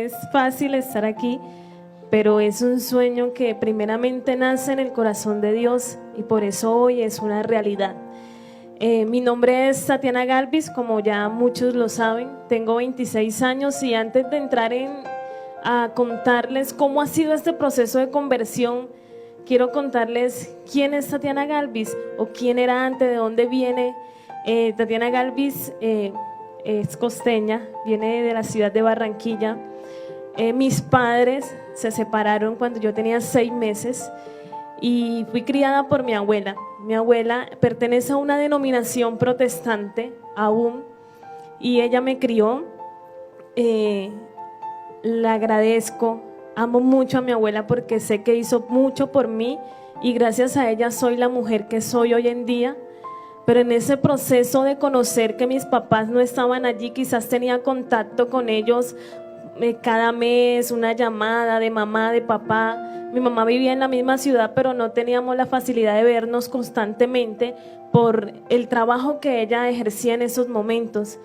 es fácil estar aquí, pero es un sueño que primeramente nace en el corazón de Dios y por eso hoy es una realidad. Mi nombre es Tatiana Galvis, como ya muchos lo saben, tengo 26 años y antes de entrar a contarles cómo ha sido este proceso de conversión, quiero contarles quién es Tatiana Galvis o quién era antes, de dónde viene. Tatiana Galvis es costeña, viene de la ciudad de Barranquilla. Mis padres se separaron cuando yo tenía 6 meses y fui criada por mi abuela. Mi abuela pertenece a una denominación protestante aún y ella me crió. La agradezco, amo mucho a mi abuela porque sé que hizo mucho por mí y gracias a ella soy la mujer que soy hoy en día. Pero en ese proceso de conocer que mis papás no estaban allí, quizás tenía contacto con ellos cada mes, una llamada de mamá, de papá. Mi mamá vivía en la misma ciudad, pero no teníamos la facilidad de vernos constantemente por el trabajo que ella ejercía en esos momentos.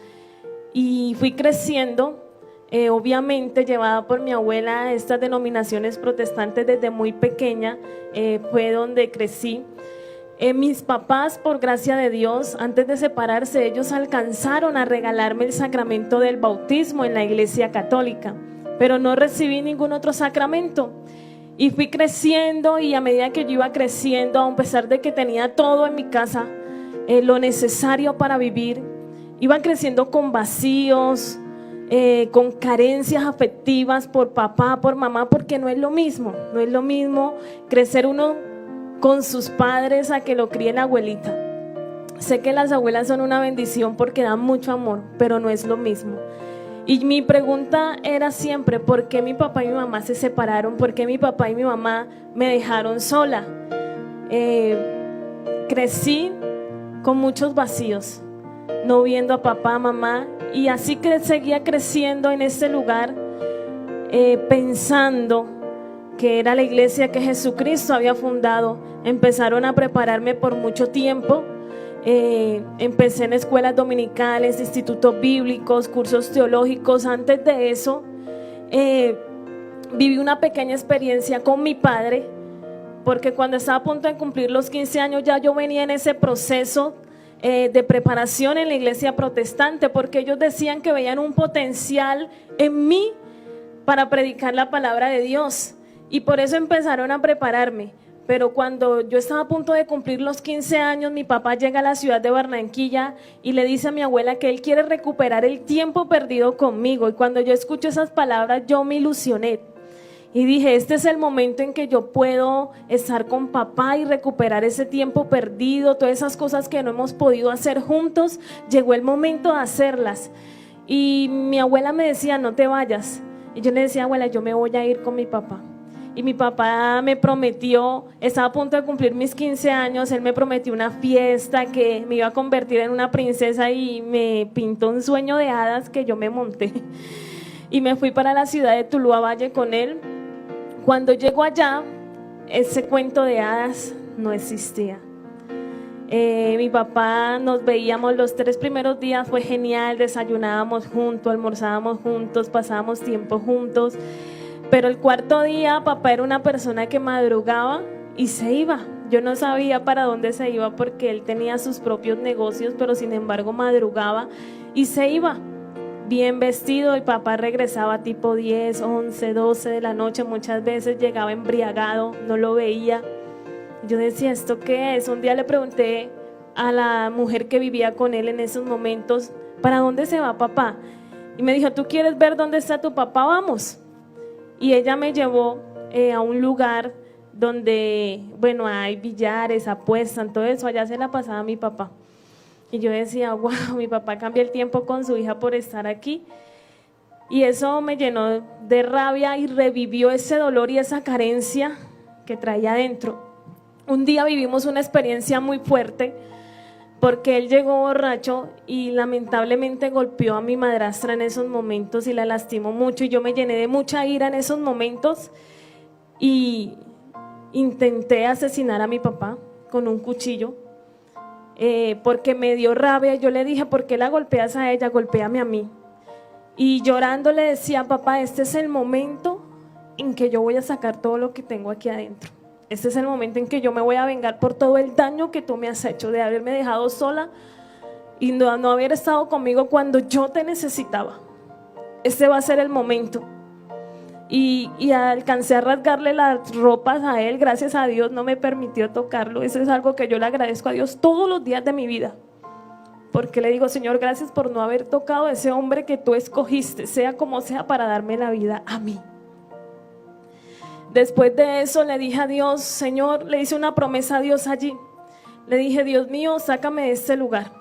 Y fui creciendo, obviamente llevada por mi abuela a estas denominaciones protestantes desde muy pequeña, fue donde crecí. Mis papás, por gracia de Dios, antes de separarse, ellos alcanzaron a regalarme el sacramento del bautismo en la iglesia católica, pero no recibí ningún otro sacramento. Y fui creciendo y a medida que yo iba creciendo, a pesar de que tenía todo en mi casa, lo necesario para vivir, iba creciendo con vacíos, con carencias afectivas por papá, por mamá, porque no es lo mismo crecer uno con sus padres a que lo críe la abuelita. Sé que las abuelas son una bendición porque dan mucho amor, pero no es lo mismo. Y mi pregunta era siempre, ¿por qué mi papá y mi mamá se separaron? ¿Por qué mi papá y mi mamá me dejaron sola? Crecí con muchos vacíos, no viendo a papá, mamá, y así que seguía creciendo en este lugar, pensando que era la iglesia que Jesucristo había fundado. Empezaron a prepararme por mucho tiempo. Empecé en escuelas dominicales, institutos bíblicos, cursos teológicos. Antes de eso, viví una pequeña experiencia con mi padre, porque cuando estaba a punto de cumplir los 15 años, ya yo venía en ese proceso de preparación en la iglesia protestante, porque ellos decían que veían un potencial en mí para predicar la palabra de Dios. Y por eso empezaron a prepararme. Pero cuando yo estaba a punto de cumplir los 15 años, mi papá llega a la ciudad de Barranquilla y le dice a mi abuela que él quiere recuperar el tiempo perdido conmigo. Y cuando yo escucho esas palabras, yo me ilusioné. Y dije, este es el momento en que yo puedo estar con papá y recuperar ese tiempo perdido, todas esas cosas que no hemos podido hacer juntos, llegó el momento de hacerlas. Y mi abuela me decía, no te vayas. Y yo le decía, abuela, yo me voy a ir con mi papá. Y mi papá me prometió, estaba a punto de cumplir mis 15 años, él me prometió una fiesta, que me iba a convertir en una princesa y me pintó un sueño de hadas que yo me monté. Y me fui para la ciudad de Tuluá Valle con él. Cuando llego allá, ese cuento de hadas no existía. Mi papá, nos veíamos los 3 primeros días, fue genial, desayunábamos juntos, almorzábamos juntos, pasábamos tiempo juntos. Pero el 4.º día, papá era una persona que madrugaba y se iba. Yo no sabía para dónde se iba porque él tenía sus propios negocios, pero sin embargo madrugaba y se iba bien vestido, y papá regresaba tipo 10, 11, 12 de la noche, muchas veces llegaba embriagado, no lo veía. Yo decía, ¿esto qué es? Un día le pregunté a la mujer que vivía con él en esos momentos, ¿para dónde se va papá? Y me dijo, ¿tú quieres ver dónde está tu papá? Vamos. Y ella me llevó a un lugar donde, bueno, hay billares, apuestan, todo eso, allá se la pasaba mi papá. Y yo decía, wow, mi papá cambia el tiempo con su hija por estar aquí. Y eso me llenó de rabia y revivió ese dolor y esa carencia que traía adentro. Un día vivimos una experiencia muy fuerte porque él llegó borracho y lamentablemente golpeó a mi madrastra en esos momentos y la lastimó mucho, y yo me llené de mucha ira en esos momentos y intenté asesinar a mi papá con un cuchillo, porque me dio rabia. Yo le dije, ¿por qué la golpeas a ella? Golpéame a mí. Y llorando le decía: papá, este es el momento en que yo voy a sacar todo lo que tengo aquí adentro. Este es el momento en que yo me voy a vengar por todo el daño que tú me has hecho, de haberme dejado sola y no haber estado conmigo cuando yo te necesitaba. Este va a ser el momento. Y alcancé a rasgarle las ropas a él. Gracias a Dios no me permitió tocarlo. Eso es algo que yo le agradezco a Dios todos los días de mi vida, porque le digo: Señor, gracias por no haber tocado a ese hombre que tú escogiste, sea como sea, para darme la vida a mí. Después de eso le dije a Dios: Señor, le hice una promesa a Dios allí. Le dije: Dios mío, sácame de este lugar.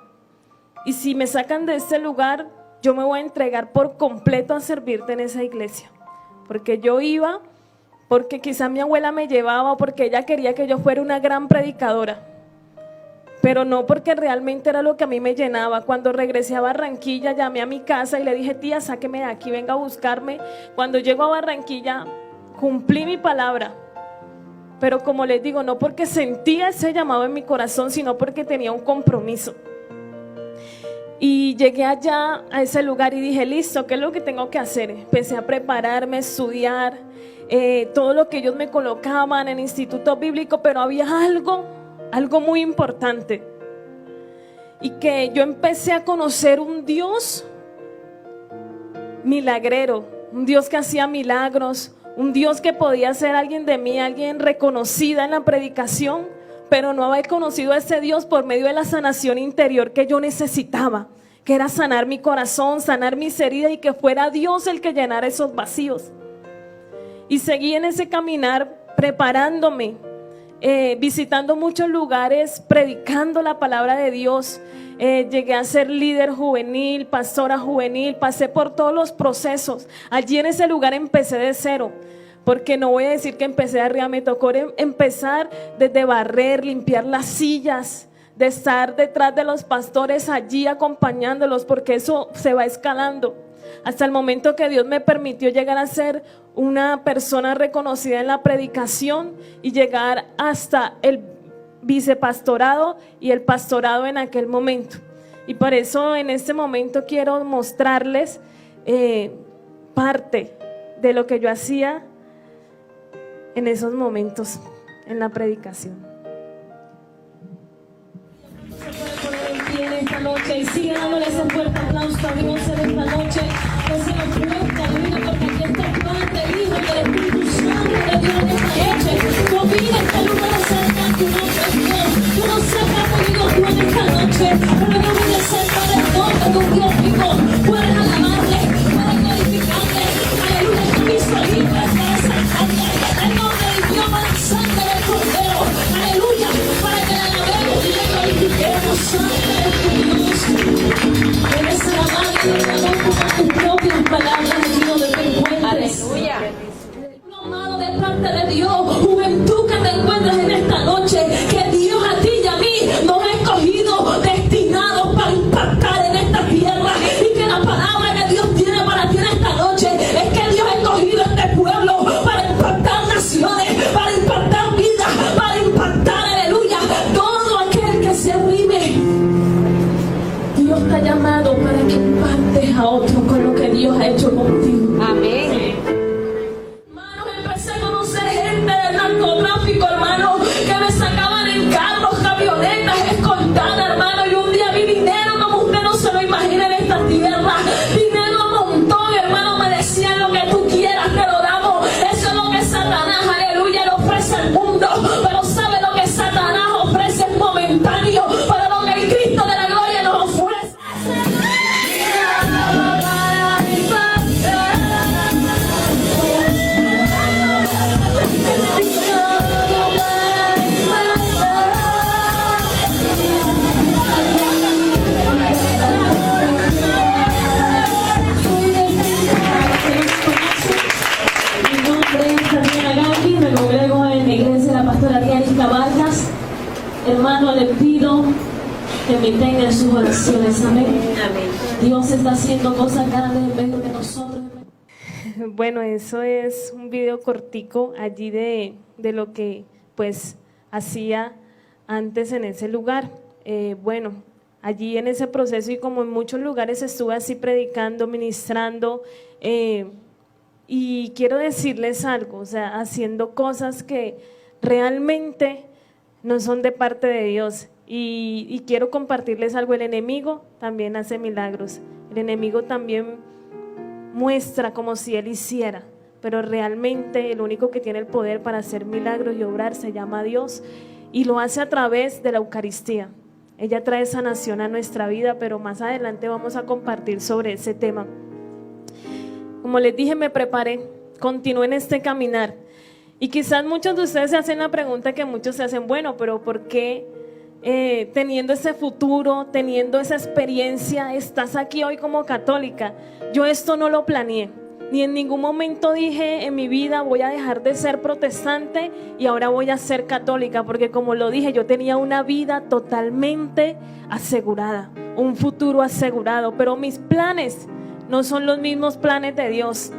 Y si me sacan de este lugar, yo me voy a entregar por completo a servirte en esa iglesia. Porque yo iba, porque quizá mi abuela me llevaba, porque ella quería que yo fuera una gran predicadora, pero no porque realmente era lo que a mí me llenaba. Cuando regresé a Barranquilla, llamé a mi casa y le dije: tía, sáqueme de aquí, venga a buscarme. Cuando llego a Barranquilla, cumplí mi palabra, pero como les digo, no porque sentía ese llamado en mi corazón, sino porque tenía un compromiso. Y llegué allá a ese lugar y dije: listo, ¿qué es lo que tengo que hacer? Empecé a prepararme, a estudiar todo lo que ellos me colocaban en el instituto bíblico, pero había algo muy importante, y que yo empecé a conocer un Dios milagrero, un Dios que hacía milagros, un Dios que podía ser alguien de mí, alguien reconocida en la predicación, pero no había conocido a ese Dios por medio de la sanación interior que yo necesitaba, que era sanar mi corazón, sanar mis heridas, y que fuera Dios el que llenara esos vacíos. Y seguí en ese caminar preparándome, visitando muchos lugares, predicando la palabra de Dios. Llegué a ser líder juvenil, pastora juvenil, pasé por todos los procesos. Allí en ese lugar empecé de cero, porque no voy a decir que empecé de arriba, me tocó empezar desde barrer, limpiar las sillas, de estar detrás de los pastores allí acompañándolos, porque eso se va escalando, hasta el momento que Dios me permitió llegar a ser una persona reconocida en la predicación y llegar hasta el vicepastorado y el pastorado en aquel momento. Y por eso en este momento quiero mostrarles parte de lo que yo hacía en esos momentos en la predicación. En esta noche, y sigue dándole ese fuerte aplauso a Dios en esta noche. Que sea fuerte, aleluya, porque aquí está el Padre, el Hijo y el Espíritu Santo de Dios en esta noche. Domina este lugar acerca de tu nombre, Dios. Yo no sé qué ha podido tú en esta noche, pero yo voy a ser para el nombre de un Dios vivo. Puedes alabarle, puedes glorificarle, aleluya, que hizo libres para saltarle. El nombre del Dios para la sangre del Cordero, aleluya, para que le alabemos y le glorifiquemos. Eres alabado y alabado con tus propias palabras allí donde te encuentres. Aleluya. Amado de parte de Dios, juventud que te encuentras en esta noche, que Dios a ti y a mí nos ha escogido, destinados para impactar en esta tierra, y que la palabra que Dios tiene para ti en esta noche es que Dios ha escogido este pueblo para impactar naciones, para impactar vidas, para impactar, aleluya, todo aquel que se arrime. Dios te ha llamado para que impactes a otros con lo que Dios ha hecho contigo. Amén. Hermanos, empecé a conocer gente del narcotráfico, hermano, que me sacaban en carros, camionetas, escoltadas, hermano, y un día vi dinero como usted no se lo imagina en esta tierra. Dinero a montón, hermano, me decían: lo que tú quieras te lo damos. Eso es lo que Satanás, aleluya, le ofrece al mundo. Pero ¿sabe lo que Satanás ofrece? Es momentáneo, pero lo que el Cristo de la gloria nos ofrece. Mi nombre es Tatiana Gatti, me congrego en la iglesia de la pastora Diánica Vargas. Hermano, le pido que me tenga en sus oraciones. Amén. Amén. Dios está haciendo cosas grandes en medio de nosotros. Bueno, eso es un video cortico allí de lo que pues hacía antes en ese lugar. Bueno, allí en ese proceso, y como en muchos lugares estuve así predicando, ministrando, y quiero decirles algo, o sea, haciendo cosas que realmente no son de parte de Dios. Y quiero compartirles algo: el enemigo también hace milagros, el enemigo también muestra como si él hiciera, pero realmente el único que tiene el poder para hacer milagros y obrar se llama Dios, y lo hace a través de la Eucaristía. Ella trae sanación a nuestra vida, pero más adelante vamos a compartir sobre ese tema. Como les dije, me preparé, continué en este caminar, y quizás muchos de ustedes se hacen la pregunta que muchos se hacen: bueno, pero ¿por qué teniendo ese futuro, teniendo esa experiencia, estás aquí hoy como católica? Yo esto no lo planeé, ni en ningún momento dije en mi vida voy a dejar de ser protestante y ahora voy a ser católica, porque como lo dije, yo tenía una vida totalmente asegurada, un futuro asegurado, pero mis planes no son los mismos planes de Dios.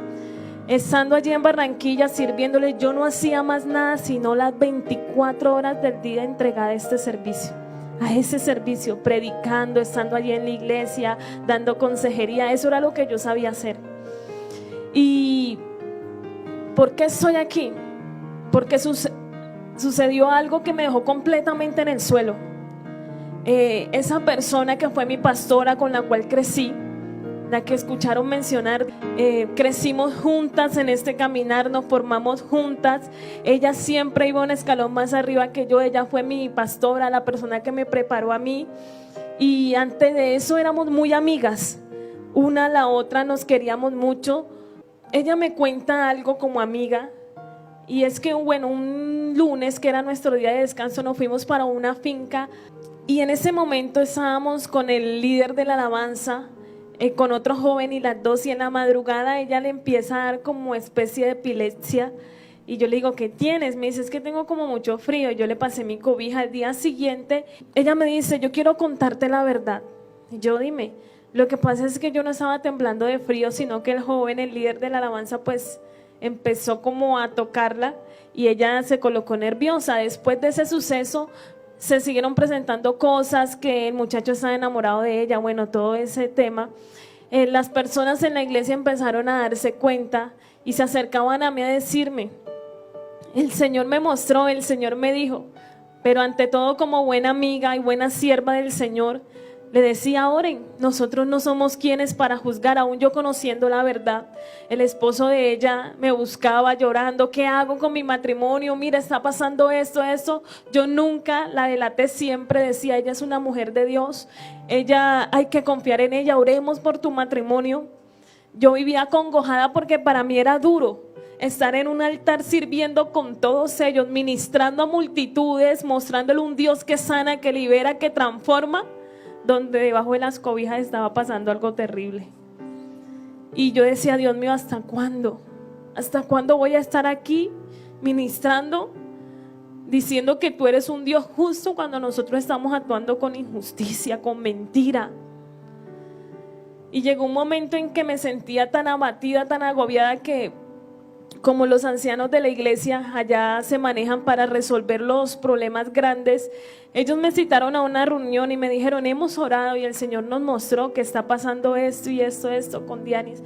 Estando allí en Barranquilla sirviéndole, yo no hacía más nada sino las 24 horas del día entregada a este servicio, a ese servicio, predicando, estando allí en la iglesia, dando consejería. Eso era lo que yo sabía hacer. ¿Y por qué estoy aquí? Porque sucedió algo que me dejó completamente en el suelo. Esa persona que fue mi pastora, con la cual crecí, la que escucharon mencionar, crecimos juntas en este caminar, nos formamos juntas. Ella siempre iba un escalón más arriba que yo. Ella fue mi pastora, la persona que me preparó a mí, y antes de eso éramos muy amigas, una a la otra nos queríamos mucho. Ella me cuenta algo como amiga, y es que bueno, un lunes que era nuestro día de descanso, nos fuimos para una finca, y en ese momento estábamos con el líder de la alabanza, con otro joven, y las dos, y en la madrugada ella le empieza a dar como especie de epilepsia, y yo le digo: ¿qué tienes? Me dice: es que tengo como mucho frío. Yo le pasé mi cobija. Al día siguiente ella me dice: yo quiero contarte la verdad. Y yo: dime. Lo que pasa es que yo no estaba temblando de frío, sino que el joven, el líder de la alabanza, pues empezó como a tocarla, y ella se colocó nerviosa. Después de ese suceso se siguieron presentando cosas, que el muchacho estaba enamorado de ella, bueno, todo ese tema. Las personas en la iglesia empezaron a darse cuenta y se acercaban a mí a decirme: el Señor me mostró, el Señor me dijo. Pero ante todo, como buena amiga y buena sierva del Señor, le decía: oren, nosotros no somos quienes para juzgar. Aún yo conociendo la verdad, el esposo de ella me buscaba llorando: ¿qué hago con mi matrimonio? Mira, está pasando esto. Yo nunca la delaté, siempre decía: ella es una mujer de Dios, ella, hay que confiar en ella, oremos por tu matrimonio. Yo vivía acongojada porque para mí era duro estar en un altar sirviendo con todos ellos, ministrando a multitudes, mostrándole un Dios que sana, que libera, que transforma, donde debajo de las cobijas estaba pasando algo terrible. Y yo decía: Dios mío, ¿hasta cuándo? ¿Hasta cuándo voy a estar aquí ministrando, diciendo que tú eres un Dios justo, cuando nosotros estamos actuando con injusticia, con mentira? Y llegó un momento en que me sentía tan abatida, tan agobiada, que como los ancianos de la iglesia allá se manejan para resolver los problemas grandes, ellos me citaron a una reunión y me dijeron: hemos orado y el Señor nos mostró que está pasando esto y esto con Dianis.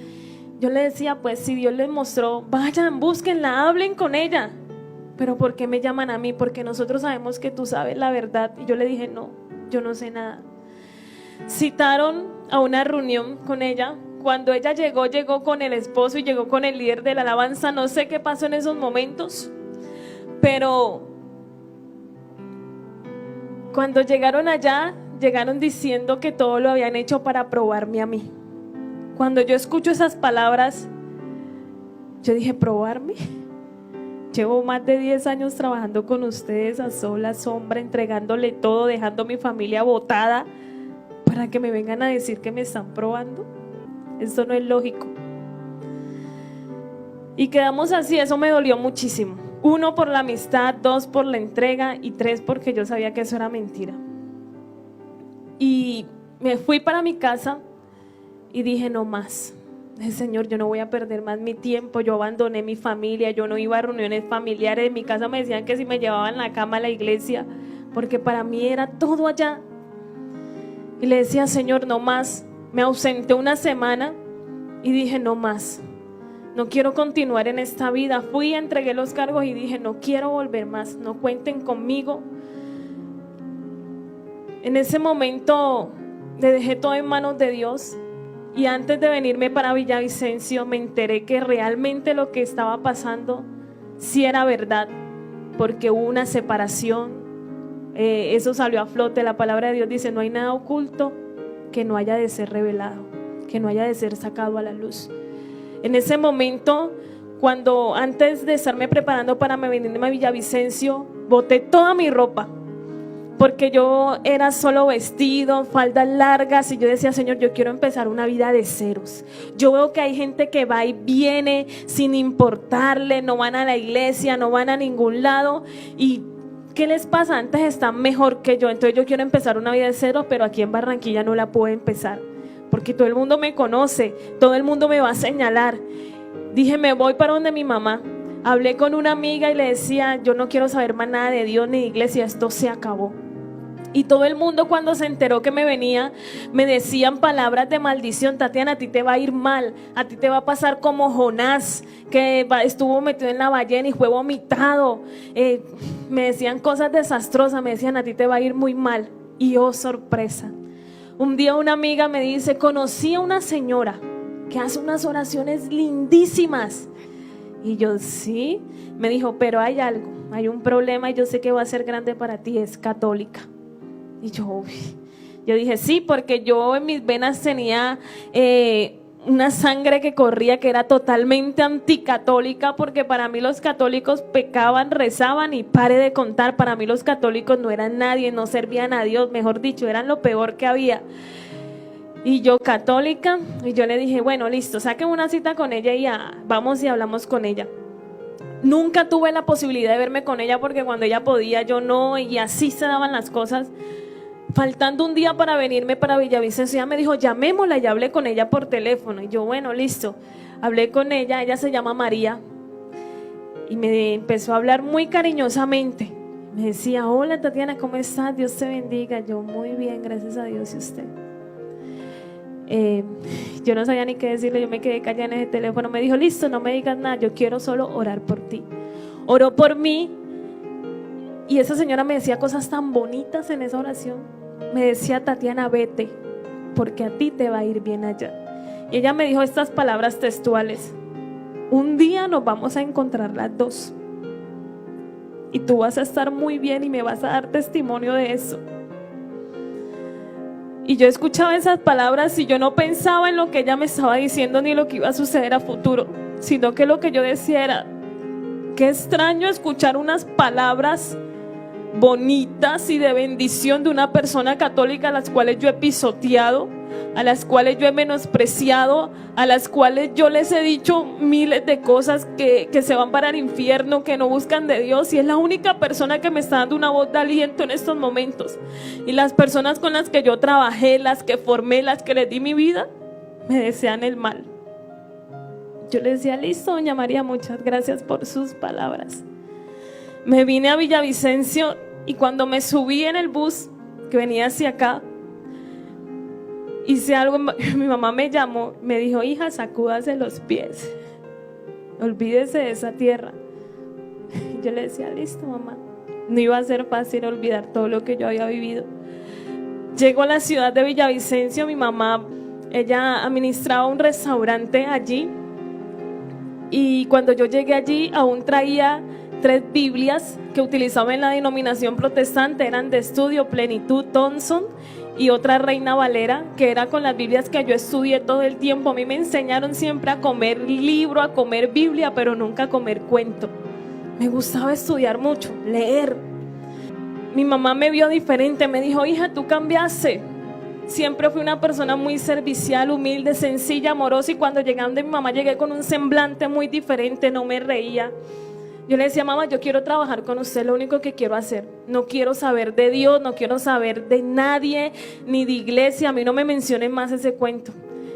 Yo le decía: pues si Dios les mostró, vayan, búsquenla, hablen con ella. Pero ¿por qué me llaman a mí? Porque nosotros sabemos que tú sabes la verdad. Y yo le dije: no, yo no sé nada. Citaron a una reunión con ella. Cuando ella llegó con el esposo y llegó con el líder de la alabanza. No sé qué pasó en esos momentos, pero cuando llegaron allá, llegaron diciendo que todo lo habían hecho para probarme a mí. Cuando yo escucho esas palabras, yo dije: ¿probarme? Llevo más de 10 años trabajando con ustedes a sola sombra, entregándole todo, dejando mi familia botada, para que me vengan a decir que me están probando. Esto no es lógico. Y quedamos así. Eso me dolió muchísimo. 1, por la amistad, 2, por la entrega, y 3, porque yo sabía que eso era mentira. Y me fui para mi casa y dije: no más. Dije: Señor, yo no voy a perder más mi tiempo. Yo abandoné mi familia, yo no iba a reuniones familiares. En mi casa me decían que si me llevaban la cama a la iglesia, porque para mí era todo allá. Y le decía, Señor, no más. Me ausenté una semana y dije, no más. No quiero continuar en esta vida. Fui, entregué los cargos y dije, no quiero volver más. No cuenten conmigo. En ese momento le dejé todo en manos de Dios. Y antes de venirme para Villavicencio me enteré que realmente lo que estaba pasando sí era verdad, porque hubo una separación. Eso salió a flote. La palabra de Dios dice, no hay nada oculto que no haya de ser revelado, que no haya de ser sacado a la luz. En ese momento, cuando antes de estarme preparando para venirme a Villavicencio, boté toda mi ropa, porque yo era solo vestido, faldas largas, y yo decía, Señor, yo quiero empezar una vida de ceros. Yo veo que hay gente que va y viene sin importarle, no van a la iglesia, no van a ningún lado, y ¿qué les pasa? Antes están mejor que yo. Entonces yo quiero empezar una vida de ceros, pero aquí en Barranquilla no la puedo empezar, porque todo el mundo me conoce, todo el mundo me va a señalar. Dije, me voy para donde mi mamá. Hablé con una amiga y le decía, yo no quiero saber más nada de Dios ni de iglesia, esto se acabó. Y todo el mundo, cuando se enteró que me venía, me decían palabras de maldición. Tatiana, a ti te va a ir mal, a ti te va a pasar como Jonás, que estuvo metido en la ballena y fue vomitado. Me decían cosas desastrosas, me decían, a ti te va a ir muy mal. Y oh, sorpresa, un día una amiga me dice, conocí a una señora que hace unas oraciones lindísimas. Y yo, sí. Me dijo, pero hay algo, hay un problema y yo sé que va a ser grande para ti, es católica. Y yo dije, sí, porque yo en mis venas tenía una sangre que corría que era totalmente anticatólica, porque para mí los católicos pecaban, rezaban y pare de contar. Para mí los católicos no eran nadie, no servían a Dios, mejor dicho, eran lo peor que había. Y yo católica, y yo le dije, bueno, listo, saquen una cita con ella y vamos y hablamos con ella. Nunca tuve la posibilidad de verme con ella, porque cuando ella podía yo no, y así se daban las cosas. Faltando un día para venirme para Villavicencio, ella me dijo, llamémosla, y hablé con ella por teléfono. Y yo, bueno, listo. Hablé con ella se llama María. Y me empezó a hablar muy cariñosamente. Me decía, hola Tatiana, ¿cómo estás? Dios te bendiga. Yo, muy bien, gracias a Dios. ¿Y usted? Yo no sabía ni qué decirle, yo me quedé callada en ese teléfono. Me dijo, listo, no me digas nada, yo quiero solo orar por ti. Oró por mí. Y esa señora me decía cosas tan bonitas en esa oración. Me decía, Tatiana, vete, porque a ti te va a ir bien allá. Y ella me dijo estas palabras textuales: un día nos vamos a encontrar las dos, y tú vas a estar muy bien y me vas a dar testimonio de eso. Y yo escuchaba esas palabras y yo no pensaba en lo que ella me estaba diciendo ni lo que iba a suceder a futuro, sino que lo que yo decía era, qué extraño escuchar unas palabras bonitas y de bendición de una persona católica a las cuales yo he pisoteado, a las cuales yo he menospreciado, a las cuales yo les he dicho miles de cosas que se van para el infierno, que no buscan de Dios, y es la única persona que me está dando una voz de aliento en estos momentos. Y las personas con las que yo trabajé, las que formé, las que les di mi vida, me desean el mal. Yo le decía, listo, doña María, muchas gracias por sus palabras. Me vine a Villavicencio y cuando me subí en el bus que venía hacia acá, hice algo. Mi mamá me llamó, me dijo, hija, sacúdase los pies, olvídese de esa tierra. Y yo le decía, listo, mamá. No iba a ser fácil olvidar todo lo que yo había vivido. Llego a la ciudad de Villavicencio. Mi mamá, ella administraba un restaurante allí, y cuando yo llegué allí aún traía 3 Biblias que utilizaba en la denominación protestante. Eran de estudio, Plenitud, Thompson, y otra Reina Valera, que era con las Biblias que yo estudié todo el tiempo. A mí me enseñaron siempre a comer libro, a comer Biblia, pero nunca a comer cuento. Me gustaba estudiar mucho, leer. Mi mamá me vio diferente, me dijo, hija, tú cambiaste. Siempre fui una persona muy servicial, humilde, sencilla, amorosa, y cuando llegué donde mi mamá llegué con un semblante muy diferente, no me reía. Yo le decía, mamá, yo quiero trabajar con usted, lo único que quiero hacer. No quiero saber de Dios, no quiero saber de nadie, ni de iglesia. A mí no me mencionen más ese cuento.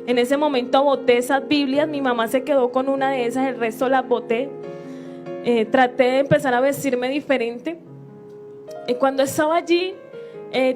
En ese momento boté esas Biblias, mi mamá se quedó con una de esas, el resto las boté. Traté de empezar a vestirme diferente. Cuando estaba allí,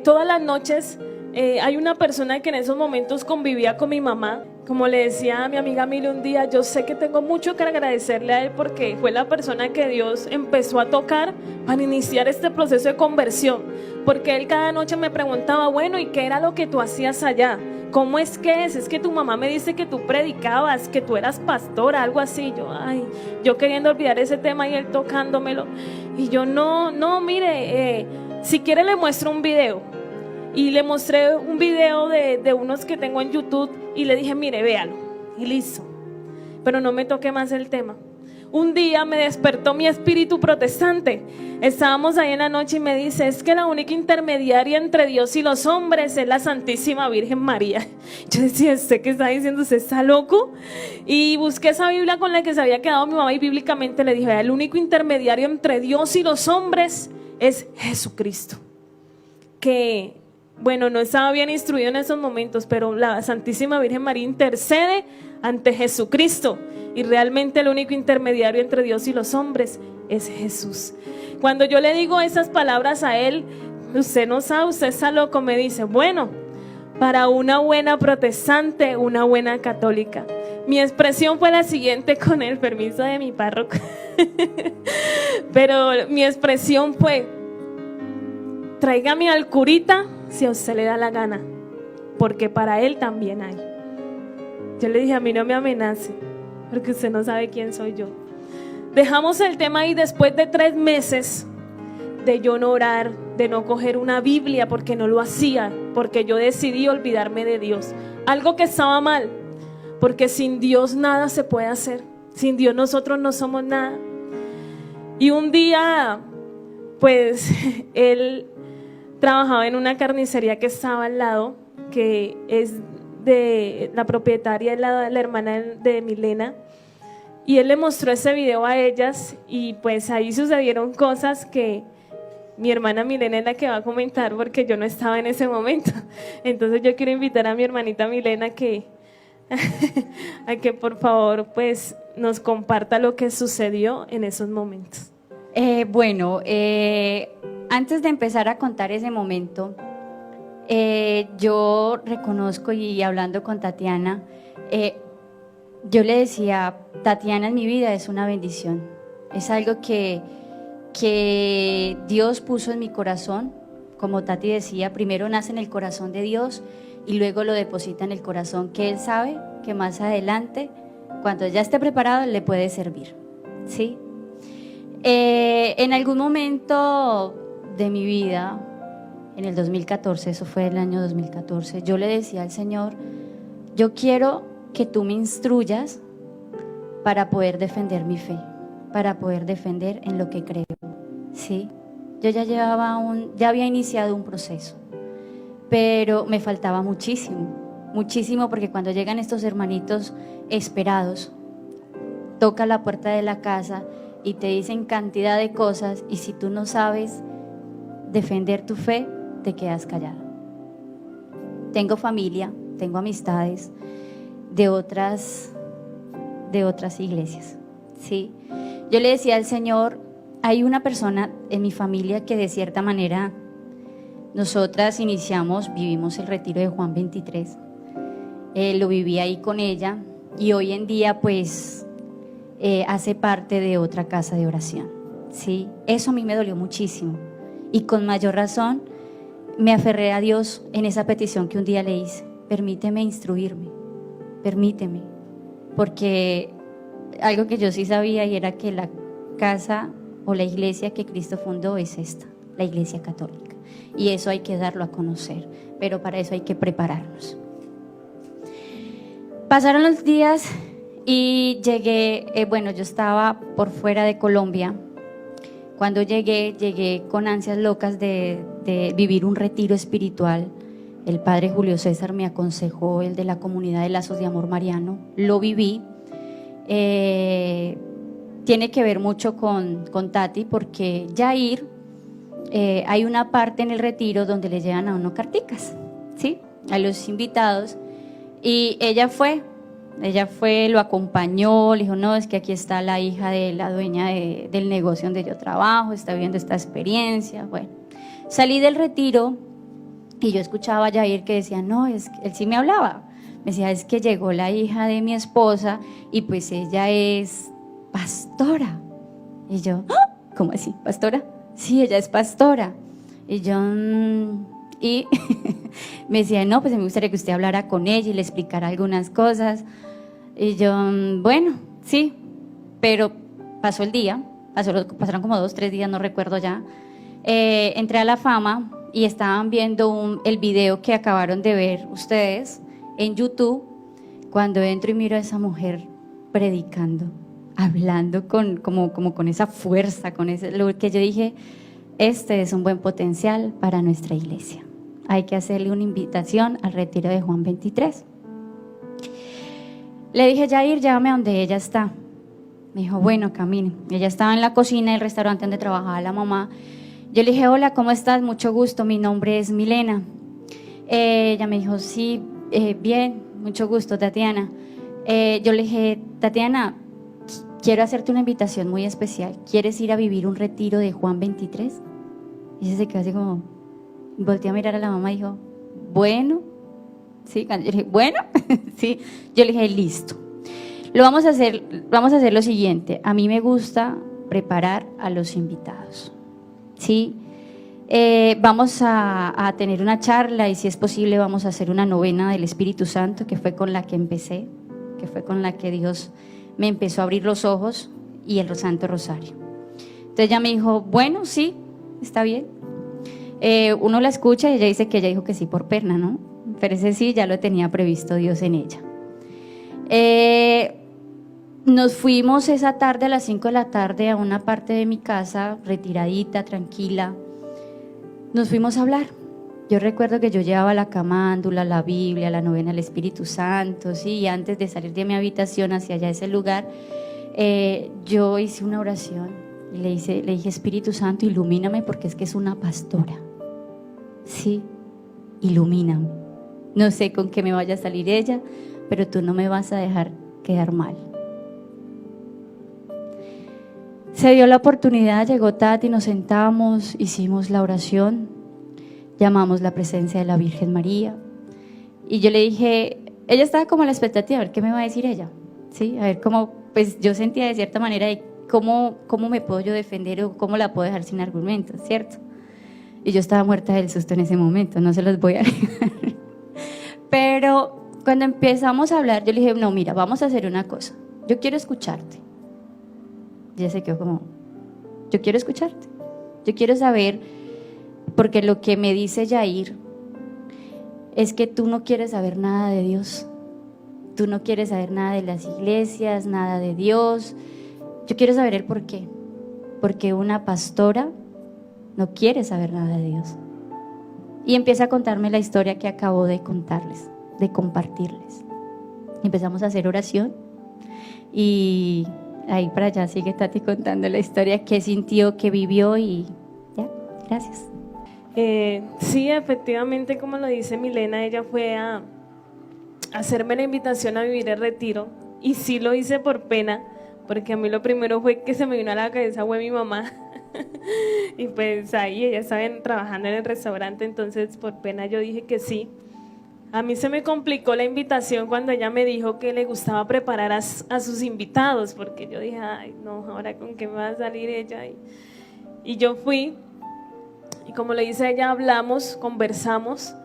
todas las noches Hay una persona que en esos momentos convivía con mi mamá. Como le decía a mi amiga Mili un día, yo sé que tengo mucho que agradecerle a él porque fue la persona que Dios empezó a tocar para iniciar este proceso de conversión. Porque él cada noche me preguntaba, bueno, ¿y qué era lo que tú hacías allá? ¿Cómo es que es? Es que tu mamá me dice que tú predicabas, que tú eras pastora, algo así. Yo queriendo olvidar ese tema y él tocándomelo. Y yo, no, mire, si quiere le muestro un video. Y le mostré un video de unos que tengo en YouTube y le dije, mire, véalo. Y listo. Pero no me toqué más el tema. Un día me despertó mi espíritu protestante. Estábamos ahí en la noche y me dice, es que la única intermediaria entre Dios y los hombres es la Santísima Virgen María. Yo decía, ¿usted qué está diciendo? ¿Usted está loco? Y busqué esa Biblia con la que se había quedado mi mamá y bíblicamente le dije, el único intermediario entre Dios y los hombres es Jesucristo. Que... bueno, no estaba bien instruido en esos momentos, pero la Santísima Virgen María intercede ante Jesucristo y realmente el único intermediario entre Dios y los hombres es Jesús. Cuando yo le digo esas palabras a él, usted no sabe, usted está loco, me dice, bueno, para una buena protestante, una buena católica. Mi expresión fue la siguiente, con el permiso de mi párroco, pero mi expresión fue, tráigame al curita si a usted le da la gana, porque para él también hay. Yo le dije, a mí no me amenace, porque usted no sabe quién soy yo. Dejamos el tema ahí después de 3 meses de yo no orar, de no coger una Biblia, porque no lo hacía, porque yo decidí olvidarme de Dios. Algo que estaba mal, porque sin Dios nada se puede hacer. Sin Dios nosotros no somos nada. Y un día, pues, él trabajaba en una carnicería que estaba al lado, que es de la propietaria, la hermana de Milena, y él le mostró ese video a ellas y pues ahí sucedieron cosas que mi hermana Milena es la que va a comentar porque yo no estaba en ese momento. Entonces yo quiero invitar a mi hermanita Milena a que por favor pues nos comparta lo que sucedió en esos momentos. Antes de empezar a contar ese momento, yo reconozco, y hablando con Tatiana, yo le decía, Tatiana en mi vida es una bendición, es algo que Dios puso en mi corazón. Como Tati decía, primero nace en el corazón de Dios y luego lo deposita en el corazón, que Él sabe que más adelante, cuando ya esté preparado, le puede servir, ¿sí? En algún momento de mi vida, en el 2014, eso fue el año 2014, yo le decía al Señor, yo quiero que tú me instruyas para poder defender mi fe, para poder defender en lo que creo, ¿sí? Yo ya había iniciado un proceso, pero me faltaba muchísimo, porque cuando llegan estos hermanitos esperados, toca la puerta de la casa y te dicen cantidad de cosas, y si tú no sabes defender tu fe, te quedas callado. Tengo familia, tengo amistades de otras iglesias, ¿sí? Yo le decía al Señor, hay una persona en mi familia que de cierta manera nosotras vivimos el retiro de Juan 23, lo viví ahí con ella, y hoy en día pues hace parte de otra casa de oración, ¿sí? Eso a mí me dolió muchísimo, y con mayor razón me aferré a Dios en esa petición que un día le hice: permíteme instruirme, permíteme, porque algo que yo sí sabía, y era que la casa o la iglesia que Cristo fundó es esta, la Iglesia Católica, y eso hay que darlo a conocer, pero para eso hay que prepararnos. Pasaron los días y llegué, yo estaba por fuera de Colombia. Cuando llegué con ansias locas de vivir un retiro espiritual. El padre Julio César me aconsejó el de la comunidad de Lazos de Amor Mariano, lo viví. Tiene que ver mucho con Tati, porque Yair, hay una parte en el retiro donde le llevan a uno carticas, ¿sí? A los invitados, y ella fue, lo acompañó, le dijo, no, es que aquí está la hija de la dueña del negocio donde yo trabajo, está viviendo esta experiencia. Bueno, salí del retiro Y yo escuchaba a Jair que decía, no, es que él sí me hablaba. Me decía, es que llegó la hija de mi esposa y pues ella es pastora. Y yo, ¿ah? ¿Cómo así? ¿Pastora? Sí, ella es pastora. Y yo, y me decía, no, pues me gustaría que usted hablara con ella y le explicara algunas cosas. Y yo, bueno, sí, pero pasó el día, pasaron como 2, 3 días, no recuerdo ya. Entré a La Fama y estaban viendo el video que acabaron de ver ustedes en YouTube. Cuando entro y miro a esa mujer predicando, hablando como con esa fuerza, lo que yo dije, este es un buen potencial para nuestra iglesia. Hay que hacerle una invitación al retiro de Juan 23. Le dije, Jair, llévame a donde ella está. Me dijo, bueno, camine. Ella estaba en la cocina del restaurante donde trabajaba la mamá. Yo le dije, hola, ¿cómo estás? Mucho gusto, mi nombre es Milena. Ella me dijo, sí, bien, mucho gusto, Tatiana. Yo le dije, Tatiana, quiero hacerte una invitación muy especial. ¿Quieres ir a vivir un retiro de Juan 23? Y ella se quedó así como, volteé a mirar a la mamá y dijo, bueno, sí. Yo le dije, bueno, sí. Yo le dije, listo. Vamos a hacer lo siguiente. A mí me gusta preparar a los invitados, ¿sí? Vamos a tener una charla y si es posible vamos a hacer una novena del Espíritu Santo, que fue con la que empecé, que fue con la que Dios me empezó a abrir los ojos, y el Santo Rosario. Entonces ella me dijo, bueno, sí, está bien. Uno la escucha y ella dice que ella dijo que sí por perna, ¿no? Pero ese sí ya lo tenía previsto Dios en ella. Nos fuimos esa tarde a las 5 de la tarde a una parte de mi casa, retiradita, tranquila. Nos fuimos a hablar. Yo recuerdo que yo llevaba la camándula, la Biblia, la novena del Espíritu Santo, ¿sí? Y antes de salir de mi habitación hacia allá, ese lugar, yo hice una oración y le dije, Espíritu Santo, ilumíname porque es que es una pastora, ¿sí? Ilumíname. No sé con qué me vaya a salir ella, pero tú no me vas a dejar quedar mal. Se dio la oportunidad, llegó Tati, nos sentamos, hicimos la oración, llamamos la presencia de la Virgen María y yo le dije, ella estaba como a la expectativa, a ver qué me va a decir ella, ¿sí? A ver cómo, pues yo sentía de cierta manera de cómo me puedo yo defender o cómo la puedo dejar sin argumentos, ¿cierto? Y yo estaba muerta del susto en ese momento, no se los voy a negar. Pero cuando empezamos a hablar, yo le dije, no, mira, vamos a hacer una cosa, yo quiero escucharte. Y ella se quedó como, yo quiero escucharte, yo quiero saber, porque lo que me dice Jair es que tú no quieres saber nada de Dios, tú no quieres saber nada de las iglesias, nada de Dios. Yo quiero saber el por qué, porque una pastora no quiere saber nada de Dios. Y empieza a contarme la historia que acabo de contarles, de compartirles. Empezamos a hacer oración y ahí para allá sigue Tati contando la historia que sintió, que vivió y ya, gracias. Sí, efectivamente, como lo dice Milena, ella fue a hacerme la invitación a vivir el retiro y sí lo hice por pena, porque a mí lo primero fue que se me vino a la cabeza fue mi mamá y pues ahí ella estaba trabajando en el restaurante, entonces por pena yo dije que sí. A mí se me complicó la invitación cuando ella me dijo que le gustaba preparar a sus invitados, porque yo dije, ay no, ahora con qué me va a salir ella. Y yo fui, y como le dice ella, hablamos, conversamos.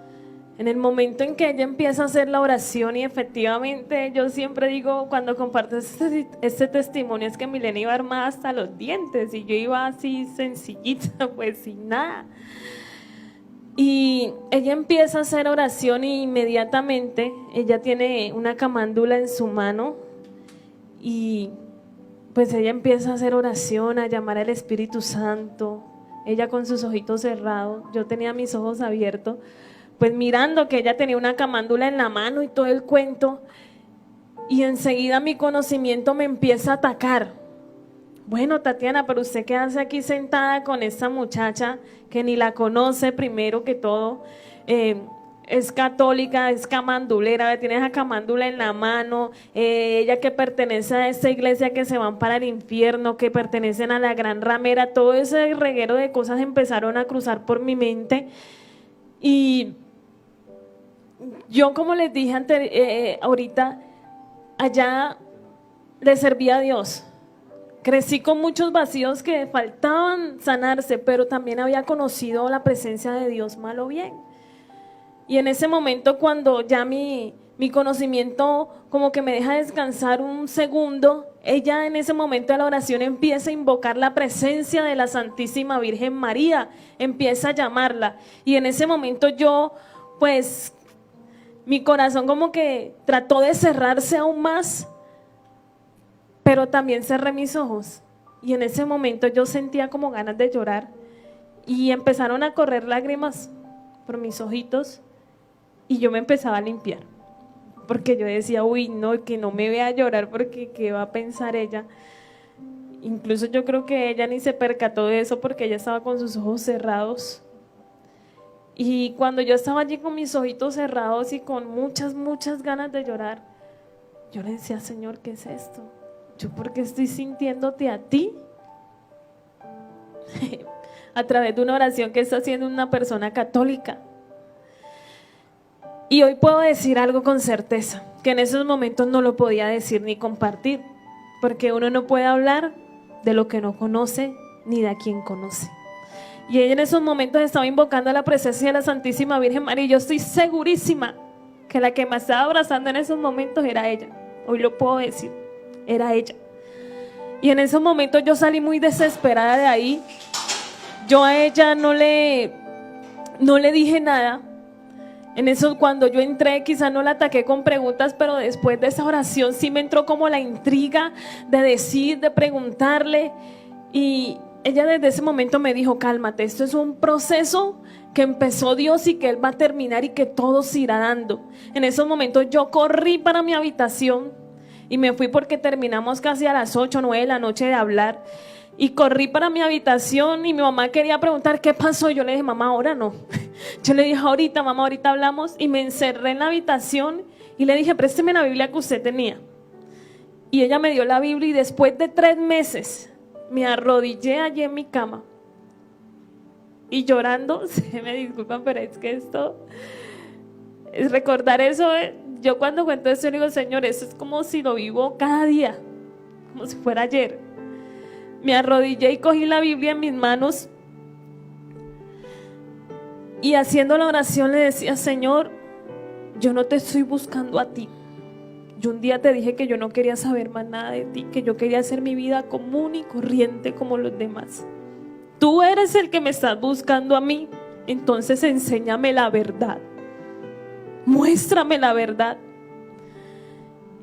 En el momento en que ella empieza a hacer la oración, y efectivamente yo siempre digo, cuando comparto este testimonio, es que Milena iba armada hasta los dientes, y yo iba así sencillita, pues sin nada. Y ella empieza a hacer oración y inmediatamente ella tiene una camándula en su mano y pues ella empieza a hacer oración, a llamar al Espíritu Santo, ella con sus ojitos cerrados, yo tenía mis ojos abiertos, pues mirando que ella tenía una camándula en la mano y todo el cuento, y enseguida mi conocimiento me empieza a atacar. Bueno, Tatiana, pero usted qué hace aquí sentada con esta muchacha que ni la conoce primero que todo, es católica, es camandulera, tiene esa camándula en la mano, ella que pertenece a esta iglesia que se van para el infierno, que pertenecen a la gran ramera, todo ese reguero de cosas empezaron a cruzar por mi mente y yo como les dije ahorita, allá le servía a Dios. Crecí con muchos vacíos que faltaban sanarse, pero también había conocido la presencia de Dios mal o bien. Y en ese momento, cuando ya mi conocimiento como que me deja descansar un segundo, ella en ese momento de la oración empieza a invocar la presencia de la Santísima Virgen María, empieza a llamarla. Y en ese momento yo, pues, mi corazón como que trató de cerrarse aún más, pero también cerré mis ojos. Y en ese momento yo sentía como ganas de llorar y empezaron a correr lágrimas por mis ojitos y yo me empezaba a limpiar. Porque yo decía, uy, no, que no me vea llorar porque ¿qué va a pensar ella? Incluso yo creo que ella ni se percató de eso porque ella estaba con sus ojos cerrados. Y cuando yo estaba allí con mis ojitos cerrados y con muchas ganas de llorar, yo le decía, Señor, ¿qué es esto? ¿Yo por qué estoy sintiéndote a ti? A través de una oración que está haciendo una persona católica. Y hoy puedo decir algo con certeza, que en esos momentos no lo podía decir ni compartir, porque uno no puede hablar de lo que no conoce ni de a quien conoce. Y ella en esos momentos estaba invocando a la presencia de la Santísima Virgen María, y yo estoy segurísima que la que me estaba abrazando en esos momentos era ella. Hoy lo puedo decir, era ella. Y en esos momentos yo salí muy desesperada de ahí. Yo a ella no le dije nada. En eso, cuando yo entré, quizás no la ataqué con preguntas, pero después de esa oración sí me entró como la intriga de decir, de preguntarle. Y ella desde ese momento me dijo, cálmate, esto es un proceso que empezó Dios y que Él va a terminar y que todo se irá dando. En esos momentos yo corrí para mi habitación y me fui porque terminamos casi a las 8 o 9 de la noche de hablar. Y corrí para mi habitación y mi mamá quería preguntar qué pasó. Yo le dije, mamá, ahora no. Yo le dije, ahorita, mamá, ahorita hablamos. Y me encerré en la habitación y le dije, présteme la Biblia que usted tenía. Y ella me dio la Biblia y después de 3 meses me arrodillé allí en mi cama. Y llorando, se me disculpan, pero es que esto, es recordar eso, yo cuando cuento esto digo, Señor, eso es como si lo vivo cada día, como si fuera ayer. Me arrodillé y cogí la Biblia en mis manos y haciendo la oración le decía, Señor, yo no te estoy buscando a ti. Yo un día te dije que yo no quería saber más nada de ti, que yo quería hacer mi vida común y corriente como los demás. Tú eres el que me estás buscando a mí, entonces enséñame la verdad. Muéstrame la verdad.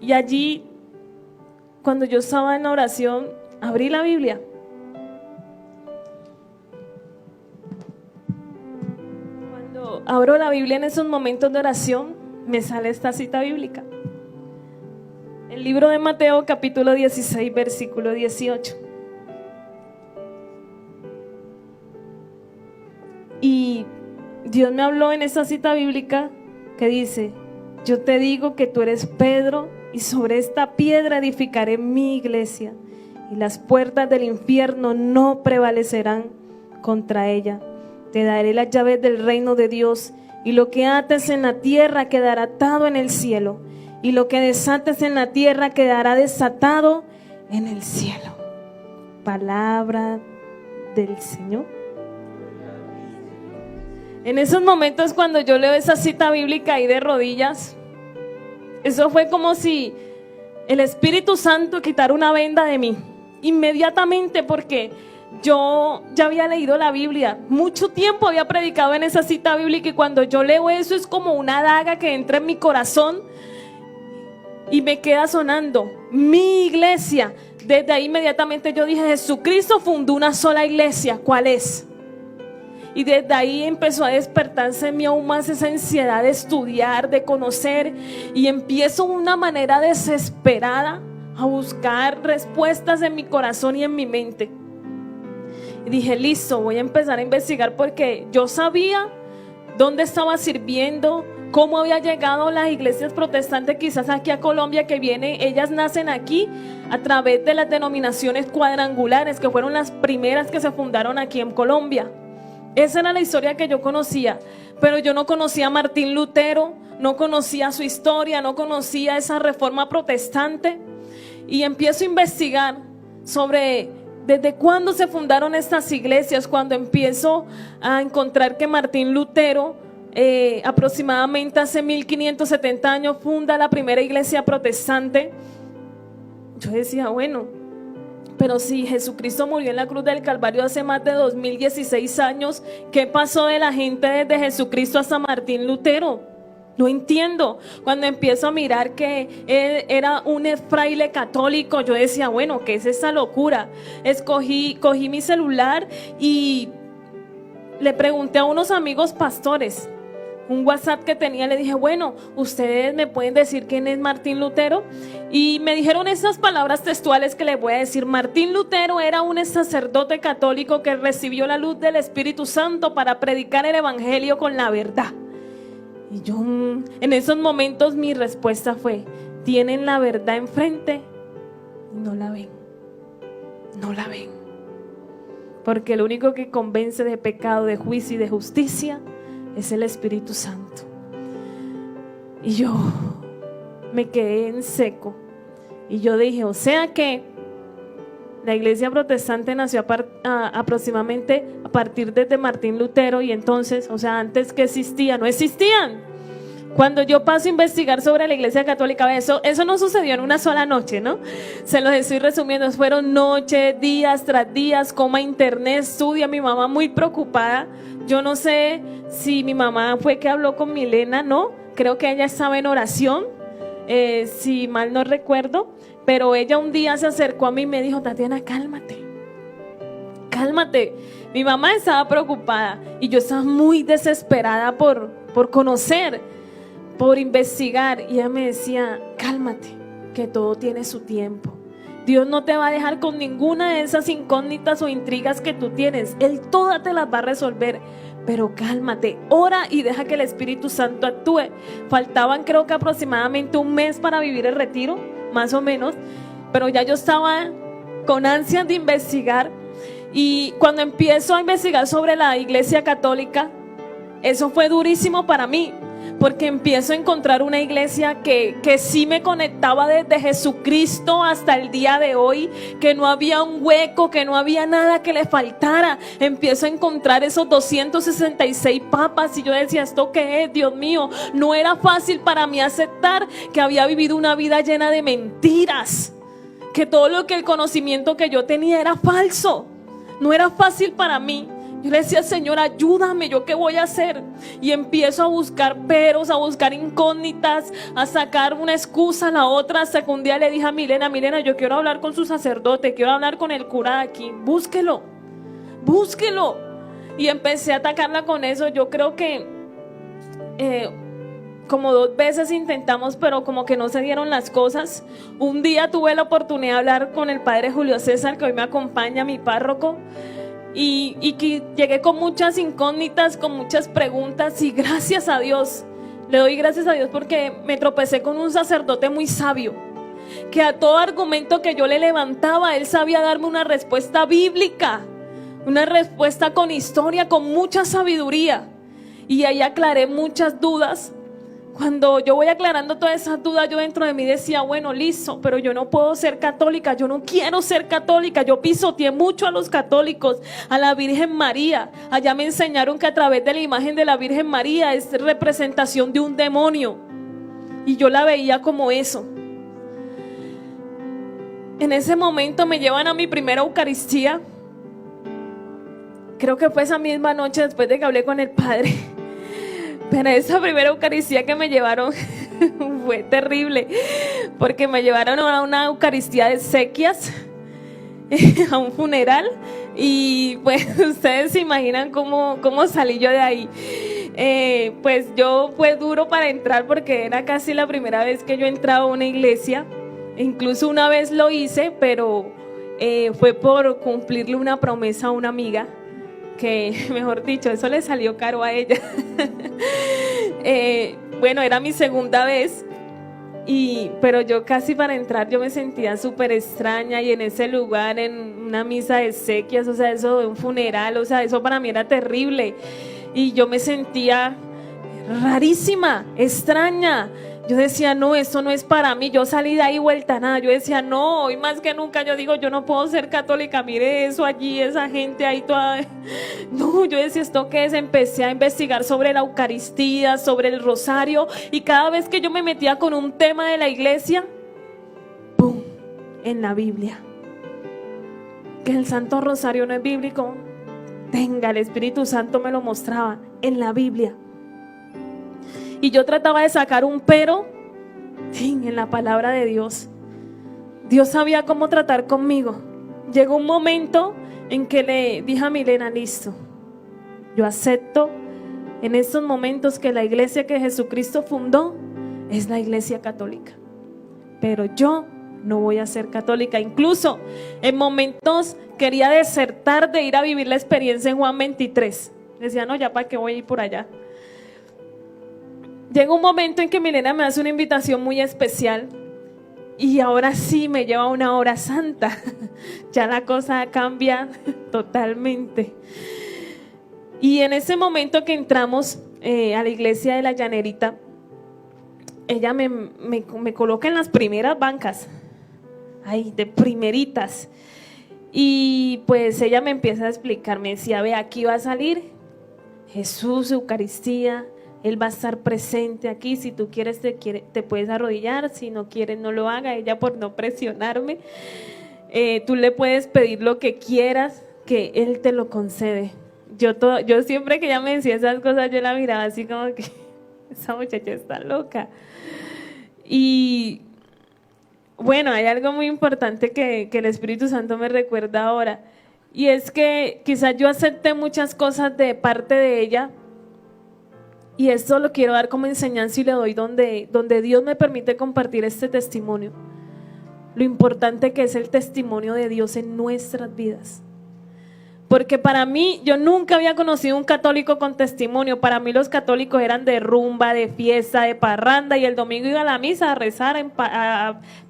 Y allí, cuando yo estaba en la oración, abrí la Biblia. Cuando abro la Biblia en esos momentos de oración, me sale esta cita bíblica. El libro de Mateo, capítulo 16, versículo 18. Y Dios me habló en esa cita bíblica que dice, yo te digo que tú eres Pedro y sobre esta piedra edificaré mi iglesia y las puertas del infierno no prevalecerán contra ella. Te daré las llaves del reino de Dios y lo que ates en la tierra quedará atado en el cielo y lo que desates en la tierra quedará desatado en el cielo. Palabra del Señor. En esos momentos cuando yo leo esa cita bíblica ahí de rodillas, eso fue como si el Espíritu Santo quitara una venda de mí, inmediatamente, porque yo ya había leído la Biblia, mucho tiempo había predicado en esa cita bíblica y cuando yo leo eso es como una daga que entra en mi corazón y me queda sonando, mi iglesia. Desde ahí inmediatamente yo dije, Jesucristo fundó una sola iglesia, ¿cuál es? Y desde ahí empezó a despertarse en mí aún más esa ansiedad de estudiar, de conocer. Y empiezo de una manera desesperada a buscar respuestas en mi corazón y en mi mente. Y dije, listo, voy a empezar a investigar porque yo sabía dónde estaba sirviendo, cómo había llegado las iglesias protestantes quizás aquí a Colombia, que vienen, ellas nacen aquí a través de las denominaciones cuadrangulares, que fueron las primeras que se fundaron aquí en Colombia. Esa era la historia que yo conocía, pero yo no conocía a Martín Lutero, no conocía su historia, no conocía esa reforma protestante. Y empiezo a investigar sobre desde cuándo se fundaron estas iglesias, cuando empiezo a encontrar que Martín Lutero, aproximadamente hace 1570 años, funda la primera iglesia protestante. Yo decía, bueno, pero si Jesucristo murió en la cruz del Calvario hace más de 2016 años, ¿qué pasó de la gente desde Jesucristo hasta Martín Lutero? No entiendo. Cuando empiezo a mirar que él era un fraile católico, yo decía, bueno, ¿qué es esa locura? Cogí mi celular y le pregunté a unos amigos pastores, un WhatsApp que tenía, le dije, bueno, ¿ustedes me pueden decir quién es Martín Lutero? Y me dijeron esas palabras textuales que les voy a decir. Martín Lutero era un sacerdote católico que recibió la luz del Espíritu Santo para predicar el evangelio con la verdad. Y yo, en esos momentos mi respuesta fue, tienen la verdad enfrente y no la ven. No la ven. Porque el único que convence de pecado, de juicio y de justicia es el Espíritu Santo. Y yo me quedé en seco. Y yo dije, o sea que la iglesia protestante nació aproximadamente a partir de Martín Lutero, y entonces, o sea, antes que existía, no existían. Cuando yo paso a investigar sobre la iglesia católica, eso no sucedió en una sola noche, ¿no? Se los estoy resumiendo, fueron noches, días tras días, coma internet, estudia, mi mamá muy preocupada. Yo no sé si mi mamá fue que habló con Milena, ¿no? Creo que ella estaba en oración, si mal no recuerdo. Pero ella un día se acercó a mí y me dijo, Tatiana, cálmate, cálmate. Mi mamá estaba preocupada y yo estaba muy desesperada por conocer, por investigar. Y ella me decía, cálmate, que todo tiene su tiempo. Dios no te va a dejar con ninguna de esas incógnitas o intrigas que tú tienes. Él todas te las va a resolver. Pero cálmate, ora y deja que el Espíritu Santo actúe. Faltaban creo que aproximadamente un mes para vivir el retiro, más o menos. Pero ya yo estaba con ansias de investigar. Y cuando empiezo a investigar sobre la iglesia católica, eso fue durísimo para mí. Porque empiezo a encontrar una iglesia que sí me conectaba desde Jesucristo hasta el día de hoy, que no había un hueco, que no había nada que le faltara. Empiezo a encontrar esos 266 papas y yo decía, ¿esto qué es? Dios mío, no era fácil para mí aceptar que había vivido una vida llena de mentiras, que todo el conocimiento que yo tenía era falso. No era fácil para mí. Yo le decía, Señor, ayúdame, ¿yo qué voy a hacer? Y empiezo a buscar peros, a buscar incógnitas, a sacar una excusa a la otra, hasta que un día le dije a Milena, yo quiero hablar con su sacerdote, quiero hablar con el cura de aquí, búsquelo. Y empecé a atacarla con eso. Yo creo que como 2 veces intentamos, pero como que no se dieron las cosas. Un día tuve la oportunidad de hablar con el padre Julio César, que hoy me acompaña, mi párroco. Y que llegué con muchas incógnitas, con muchas preguntas, y gracias a Dios, le doy gracias a Dios porque me tropecé con un sacerdote muy sabio, que a todo argumento que yo le levantaba, él sabía darme una respuesta bíblica, una respuesta con historia, con mucha sabiduría, y ahí aclaré muchas dudas. Cuando yo voy aclarando todas esas dudas, yo dentro de mí decía, bueno, listo, pero yo no puedo ser católica, yo no quiero ser católica. Yo pisoteé mucho a los católicos, a la Virgen María. Allá me enseñaron que a través de la imagen de la Virgen María es representación de un demonio, y yo la veía como eso. En ese momento me llevan a mi primera Eucaristía. Creo que fue esa misma noche después de que hablé con el padre. Pero esa primera Eucaristía que me llevaron fue terrible, porque me llevaron a una Eucaristía de exequias, a un funeral, y pues ustedes se imaginan cómo salí yo de ahí. Pues fue duro para entrar, porque era casi la primera vez que yo entraba a una iglesia. Incluso una vez lo hice, pero fue por cumplirle una promesa a una amiga, que mejor dicho, eso le salió caro a ella. Bueno, era mi segunda vez, pero yo casi para entrar yo me sentía súper extraña, y en ese lugar, en una misa de exequias, o sea, eso de un funeral, o sea, eso para mí era terrible, y yo me sentía rarísima, extraña. Yo decía, no, esto no es para mí. Yo salí de ahí vuelta a nada. Yo decía, no, hoy más que nunca yo digo, yo no puedo ser católica. Mire eso allí, esa gente ahí toda. No, yo decía, ¿esto qué es? Empecé a investigar sobre la Eucaristía, sobre el rosario. Y cada vez que yo me metía con un tema de la iglesia, ¡pum!, en la Biblia. Que el Santo Rosario no es bíblico. Venga, el Espíritu Santo me lo mostraba en la Biblia. Y yo trataba de sacar un pero en la palabra de Dios. Dios sabía cómo tratar conmigo. Llegó un momento en que le dije a Milena, listo, yo acepto en estos momentos que la iglesia que Jesucristo fundó es la iglesia católica. Pero yo no voy a ser católica. Incluso en momentos quería desertar de ir a vivir la experiencia en Juan 23. Decía, no, ya para qué voy a ir por allá. Llega un momento en que Milena me hace una invitación muy especial y ahora sí me lleva a una hora santa. Ya la cosa cambia totalmente. Y en ese momento que entramos a la iglesia de la Llanerita, ella me coloca en las primeras bancas, ay, de primeritas. Y pues ella me empieza a explicar, me decía, ve, aquí va a salir Jesús, Eucaristía. Él va a estar presente aquí. Si tú quieres te puedes arrodillar, si no quieres no lo haga. Ella, por no presionarme, tú le puedes pedir lo que quieras, que Él te lo concede. Yo siempre que ella me decía esas cosas, yo la miraba así como que esa muchacha está loca. Y bueno, hay algo muy importante que el Espíritu Santo me recuerda ahora, y es que quizás yo acepté muchas cosas de parte de ella. Y esto lo quiero dar como enseñanza y le doy donde Dios me permite compartir este testimonio. Lo importante que es el testimonio de Dios en nuestras vidas. Porque para mí, yo nunca había conocido un católico con testimonio. Para mí los católicos eran de rumba, de fiesta, de parranda, y el domingo iba a la misa a rezar.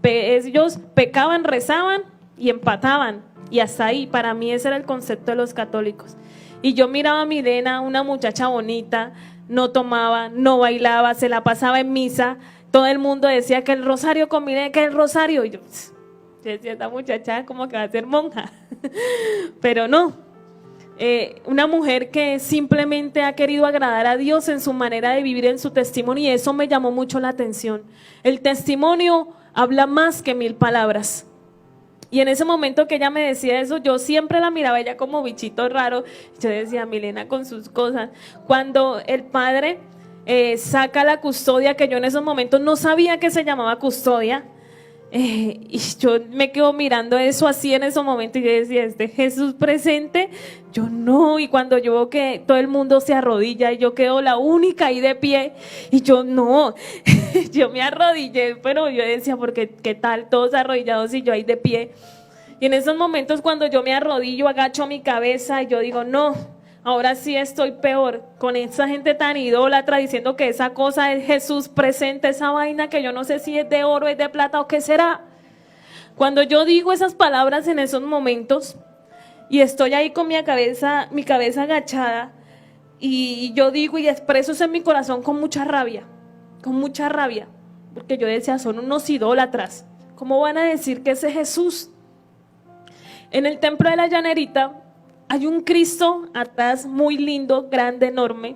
Ellos pecaban, rezaban y empataban. Y hasta ahí, para mí ese era el concepto de los católicos. Y yo miraba a Milena, una muchacha bonita, no tomaba, no bailaba, se la pasaba en misa. Todo el mundo decía que el rosario con Milena, que el rosario. Y yo decía, esta muchacha como que va a ser monja. Pero no, una mujer que simplemente ha querido agradar a Dios en su manera de vivir, en su testimonio, y eso me llamó mucho la atención. El testimonio habla más que 1000 palabras. Y en ese momento que ella me decía eso, yo siempre la miraba ella como bichito raro. Yo decía, Milena con sus cosas. Cuando el padre saca la custodia, que yo en esos momentos no sabía que se llamaba custodia, y yo me quedo mirando eso así en esos momentos y yo decía, ¿este Jesús presente? Yo no. Y cuando yo veo que todo el mundo se arrodilla y yo quedo la única ahí de pie, y yo no, yo me arrodillé, pero yo decía, porque qué tal todos arrodillados y yo ahí de pie. Y en esos momentos cuando yo me arrodillo, agacho mi cabeza y yo digo, no, ahora sí estoy peor con esa gente tan idólatra diciendo que esa cosa es Jesús presente, esa vaina que yo no sé si es de oro, es de plata o qué será. Cuando yo digo esas palabras en esos momentos y estoy ahí con mi cabeza agachada, y yo digo y expreso eso en mi corazón con mucha rabia, porque yo decía, son unos idólatras, ¿cómo van a decir que ese es Jesús? En el templo de la Llanerita hay un Cristo atrás muy lindo, grande, enorme.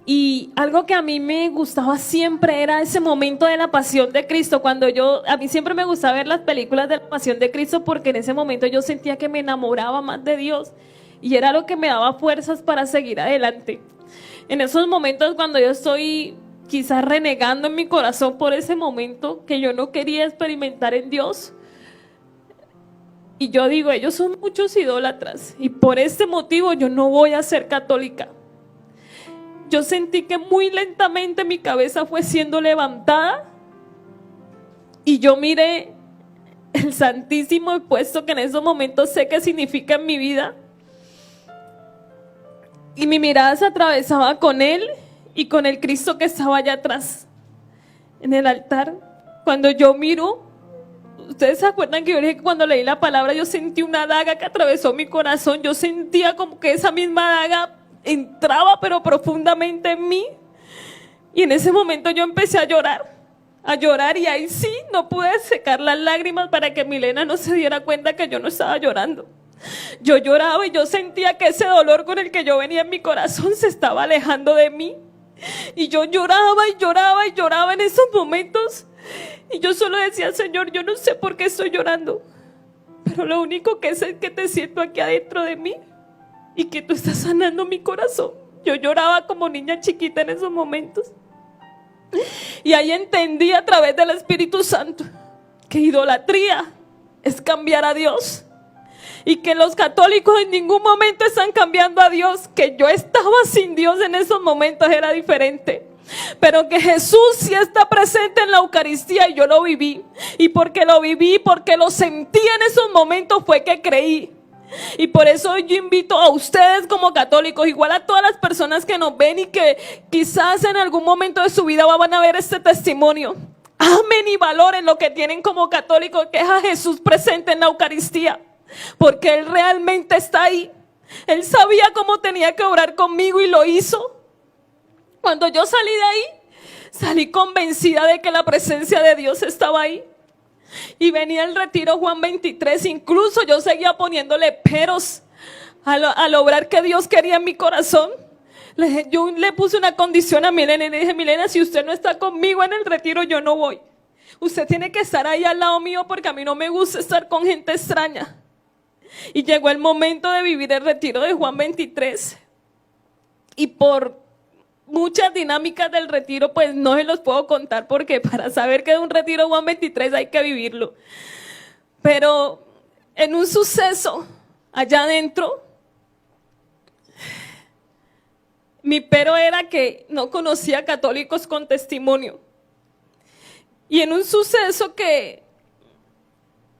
Y algo que a mí me gustaba siempre era ese momento de la pasión de Cristo. A mí siempre me gustaba ver las películas de la pasión de Cristo, porque en ese momento yo sentía que me enamoraba más de Dios. Y era lo que me daba fuerzas para seguir adelante. En esos momentos cuando yo estoy quizás renegando en mi corazón por ese momento que yo no quería experimentar en Dios, y yo digo, ellos son muchos idólatras y por este motivo yo no voy a ser católica. Yo sentí que muy lentamente mi cabeza fue siendo levantada y yo miré el Santísimo puesto, que en esos momentos sé qué significa en mi vida, y mi mirada se atravesaba con Él y con el Cristo que estaba allá atrás en el altar. Cuando yo miro, ustedes se acuerdan que yo dije que cuando leí la palabra yo sentí una daga que atravesó mi corazón. Yo sentía como que esa misma daga entraba pero profundamente en mí, Y en ese momento yo empecé a llorar y ahí sí no pude secar las lágrimas para que Milena no se diera cuenta que yo no estaba llorando. Yo lloraba y yo sentía que ese dolor con el que yo venía en mi corazón se estaba alejando de mí. Y yo lloraba y lloraba y lloraba en esos momentos. Y yo solo decía, Señor, yo no sé por qué estoy llorando, pero lo único que sé es que te siento aquí adentro de mí y que tú estás sanando mi corazón. Yo lloraba como niña chiquita en esos momentos. Y ahí entendí a través del Espíritu Santo que idolatría es cambiar a Dios. Y que los católicos en ningún momento están cambiando a Dios. Que yo estaba sin Dios en esos momentos era diferente. Pero que Jesús sí está presente en la Eucaristía y yo lo viví. Y porque lo viví, porque lo sentí en esos momentos fue que creí. Y por eso yo invito a ustedes como católicos, igual a todas las personas que nos ven y que quizás en algún momento de su vida van a ver este testimonio. Amen y valoren lo que tienen como católicos, que es a Jesús presente en la Eucaristía. Porque Él realmente está ahí. Él sabía cómo tenía que obrar conmigo y lo hizo. Cuando yo salí de ahí, salí convencida de que la presencia de Dios estaba ahí. Y venía el retiro Juan 23. Incluso yo seguía poniéndole peros al obrar que Dios quería en mi corazón. Yo le puse una condición a Milena y le dije, Milena, si usted no está conmigo en el retiro, yo no voy. Usted tiene que estar ahí al lado mío porque a mí no me gusta estar con gente extraña. Y llegó el momento de vivir el retiro de Juan 23. Y por muchas dinámicas del retiro, pues no se los puedo contar porque para saber que es un retiro Juan 23 hay que vivirlo. Pero en un suceso allá adentro, mi pero era que no conocía católicos con testimonio. Y en un suceso que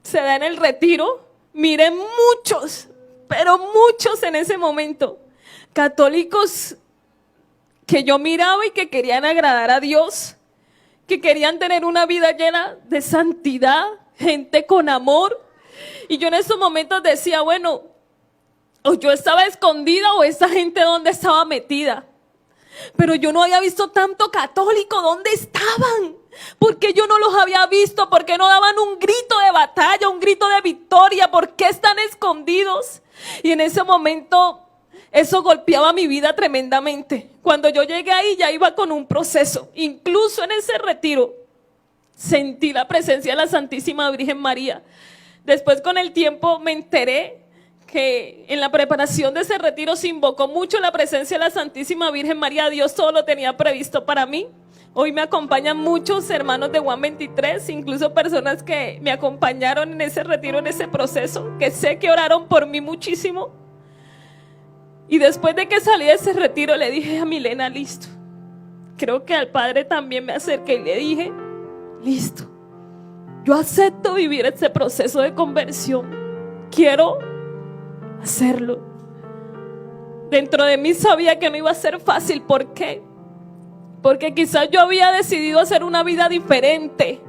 se da en el retiro, miré muchos, pero muchos en ese momento, católicos que yo miraba y que querían agradar a Dios, que querían tener una vida llena de santidad, gente con amor. Y yo en esos momentos decía, bueno, o yo estaba escondida o esa gente dónde estaba metida. Pero yo no había visto tanto católico, ¿dónde estaban? ¿Por qué yo no los había visto? ¿Por qué no daban un grito de batalla, un grito de victoria? ¿Por qué están escondidos? Y en ese momento eso golpeaba mi vida tremendamente. Cuando yo llegué ahí ya iba con un proceso. Incluso en ese retiro sentí la presencia de la Santísima Virgen María. Después con el tiempo me enteré que en la preparación de ese retiro se invocó mucho la presencia de la Santísima Virgen María. Dios todo lo tenía previsto para mí. Hoy me acompañan muchos hermanos de Juan 23, incluso personas que me acompañaron en ese retiro, en ese proceso, que sé que oraron por mí muchísimo. Y después de que salí de ese retiro le dije a Milena, listo. Creo que al Padre también me acerqué y le dije, listo. Yo acepto vivir ese proceso de conversión. Quiero hacerlo. Dentro de mí sabía que no iba a ser fácil. ¿Por qué? Porque quizás yo había decidido hacer una vida diferente,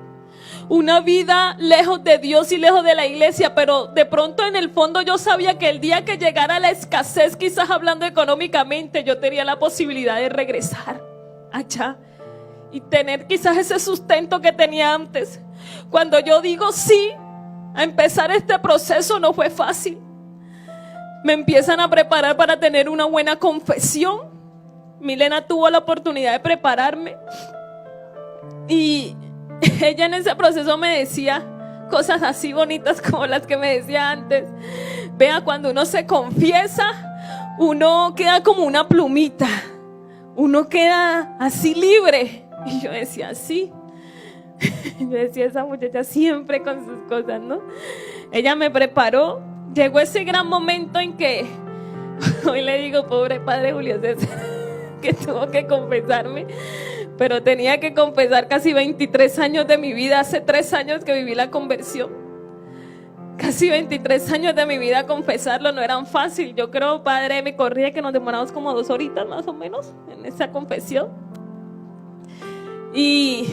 una vida lejos de Dios y lejos de la iglesia, pero de pronto en el fondo yo sabía que el día que llegara la escasez, quizás hablando económicamente, yo tenía la posibilidad de regresar allá y tener quizás ese sustento que tenía antes. Cuando yo digo sí a empezar este proceso, no fue fácil. Me empiezan a preparar para tener una buena confesión. Milena tuvo la oportunidad de prepararme y ella en ese proceso me decía cosas así bonitas como las que me decía antes. Vea, cuando uno se confiesa, uno queda como una plumita, uno queda así libre. Y yo decía, sí. Yo decía, esa muchacha siempre con sus cosas, ¿no? Ella me preparó. Llegó ese gran momento en que hoy le digo, pobre Padre Julio César, que tuvo que confesarme, pero tenía que confesar casi 23 años de mi vida. Hace 3 años que viví la conversión, casi 23 años de mi vida confesarlo, no eran fácil. Yo creo, Padre me corría que nos demoramos como 2 horitas más o menos en esa confesión. Y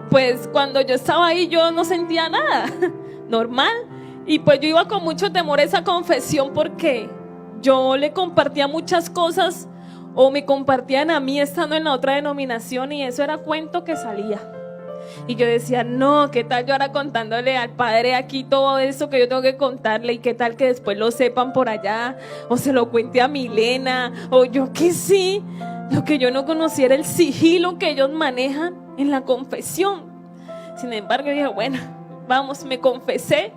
pues cuando yo estaba ahí yo no sentía nada, normal. Y pues yo iba con mucho temor a esa confesión porque yo le compartía muchas cosas o me compartían a mí estando en la otra denominación, y eso era cuento que salía. Y yo decía, no, ¿qué tal yo ahora contándole al padre aquí todo eso que yo tengo que contarle? ¿Y qué tal que después lo sepan por allá? O se lo cuente a Milena, o yo qué sé. Lo que yo no conocía era el sigilo que ellos manejan en la confesión. Sin embargo, dije, bueno, vamos, me confesé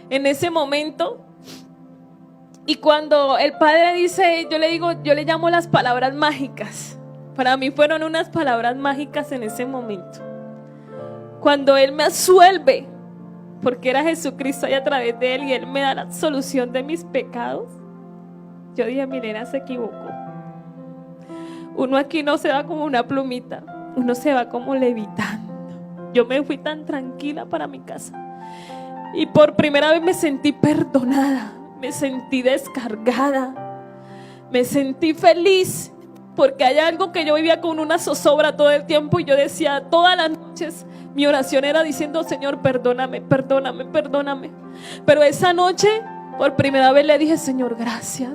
en ese momento. Y cuando el padre dice, yo le digo, yo le llamo las palabras mágicas. Para mí fueron unas palabras mágicas en ese momento. Cuando Él me absuelve, porque era Jesucristo y a través de Él, y Él me da la absolución de mis pecados, yo dije, Milena se equivocó. Uno aquí no se va como una plumita, uno se va como levitando. Yo me fui tan tranquila para mi casa. Y por primera vez me sentí perdonada, me sentí descargada, me sentí feliz. Porque hay algo que yo vivía con una zozobra todo el tiempo, y yo decía todas las noches, mi oración era diciendo, Señor, perdóname, perdóname, perdóname. Pero esa noche, por primera vez le dije, Señor, gracias,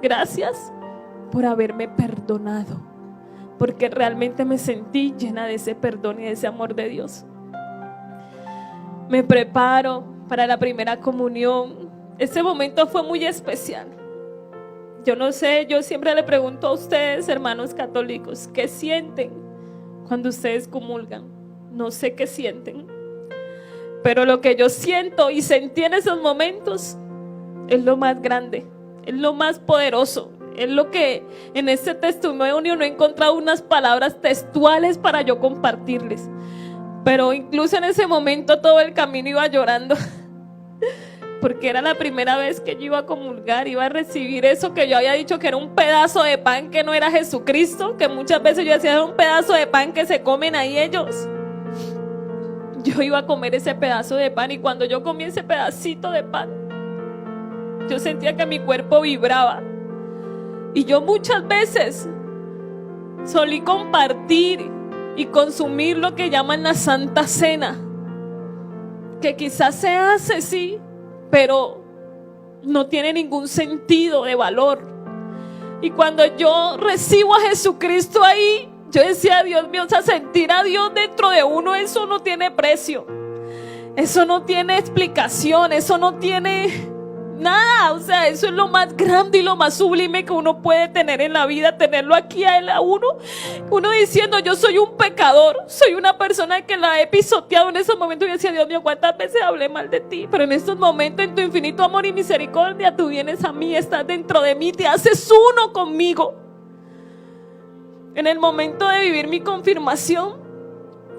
gracias por haberme perdonado. Porque realmente me sentí llena de ese perdón y de ese amor de Dios. Me preparo para la primera comunión. Ese momento fue muy especial. Yo no sé, yo siempre le pregunto a ustedes, hermanos católicos, ¿qué sienten cuando ustedes comulgan? No sé qué sienten, pero lo que yo siento y sentí en esos momentos es lo más grande, es lo más poderoso, es lo que en este testimonio no he encontrado unas palabras textuales para yo compartirles. Pero incluso en ese momento todo el camino iba llorando. Porque era la primera vez que yo iba a comulgar, iba a recibir eso que yo había dicho que era un pedazo de pan, que no era Jesucristo, que muchas veces yo decía era un pedazo de pan que se comen ahí ellos. Yo iba a comer ese pedazo de pan, y cuando yo comí ese pedacito de pan, yo sentía que mi cuerpo vibraba. Y yo muchas veces solí compartir y consumir lo que llaman la Santa Cena, que quizás se hace, sí, pero no tiene ningún sentido de valor. Y cuando yo recibo a Jesucristo ahí, yo decía, Dios mío, o sea, sentir a Dios dentro de uno, eso no tiene precio, eso no tiene explicación, eso no tiene nada. O sea, eso es lo más grande y lo más sublime que uno puede tener en la vida, tenerlo aquí a él, a uno diciendo, yo soy un pecador, soy una persona que la he pisoteado. En esos momentos yo decía, Dios mío, cuántas veces hablé mal de ti, pero en estos momentos, en tu infinito amor y misericordia, tú vienes a mí, estás dentro de mí, te haces uno conmigo. En el momento de vivir mi confirmación,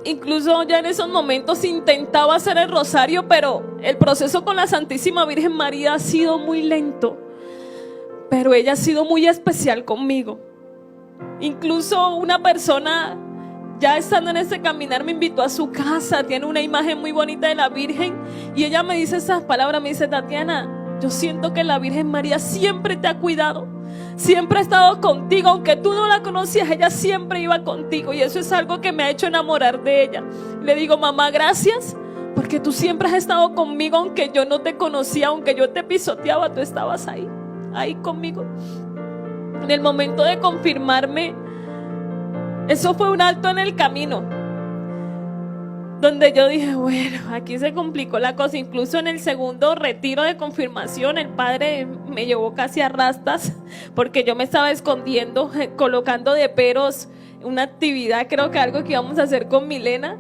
incluso ya en esos momentos intentaba hacer el rosario, pero el proceso con la Santísima Virgen María ha sido muy lento, pero ella ha sido muy especial conmigo. Incluso una persona, ya estando en ese caminar, me invitó a su casa, tiene una imagen muy bonita de la Virgen, y ella me dice esas palabras, me dice, Tatiana, yo siento que la Virgen María siempre te ha cuidado, siempre ha estado contigo, aunque tú no la conocías, ella siempre iba contigo, y eso es algo que me ha hecho enamorar de ella. Le digo, mamá, gracias, porque tú siempre has estado conmigo, aunque yo no te conocía, aunque yo te pisoteaba, tú estabas ahí conmigo. En el momento de confirmarme, eso fue un alto en el camino, donde yo dije, bueno, aquí se complicó la cosa. Incluso en el segundo retiro de confirmación, el padre me llevó casi a rastas, porque yo me estaba escondiendo, colocando de peros una actividad, creo que algo que íbamos a hacer con Milena.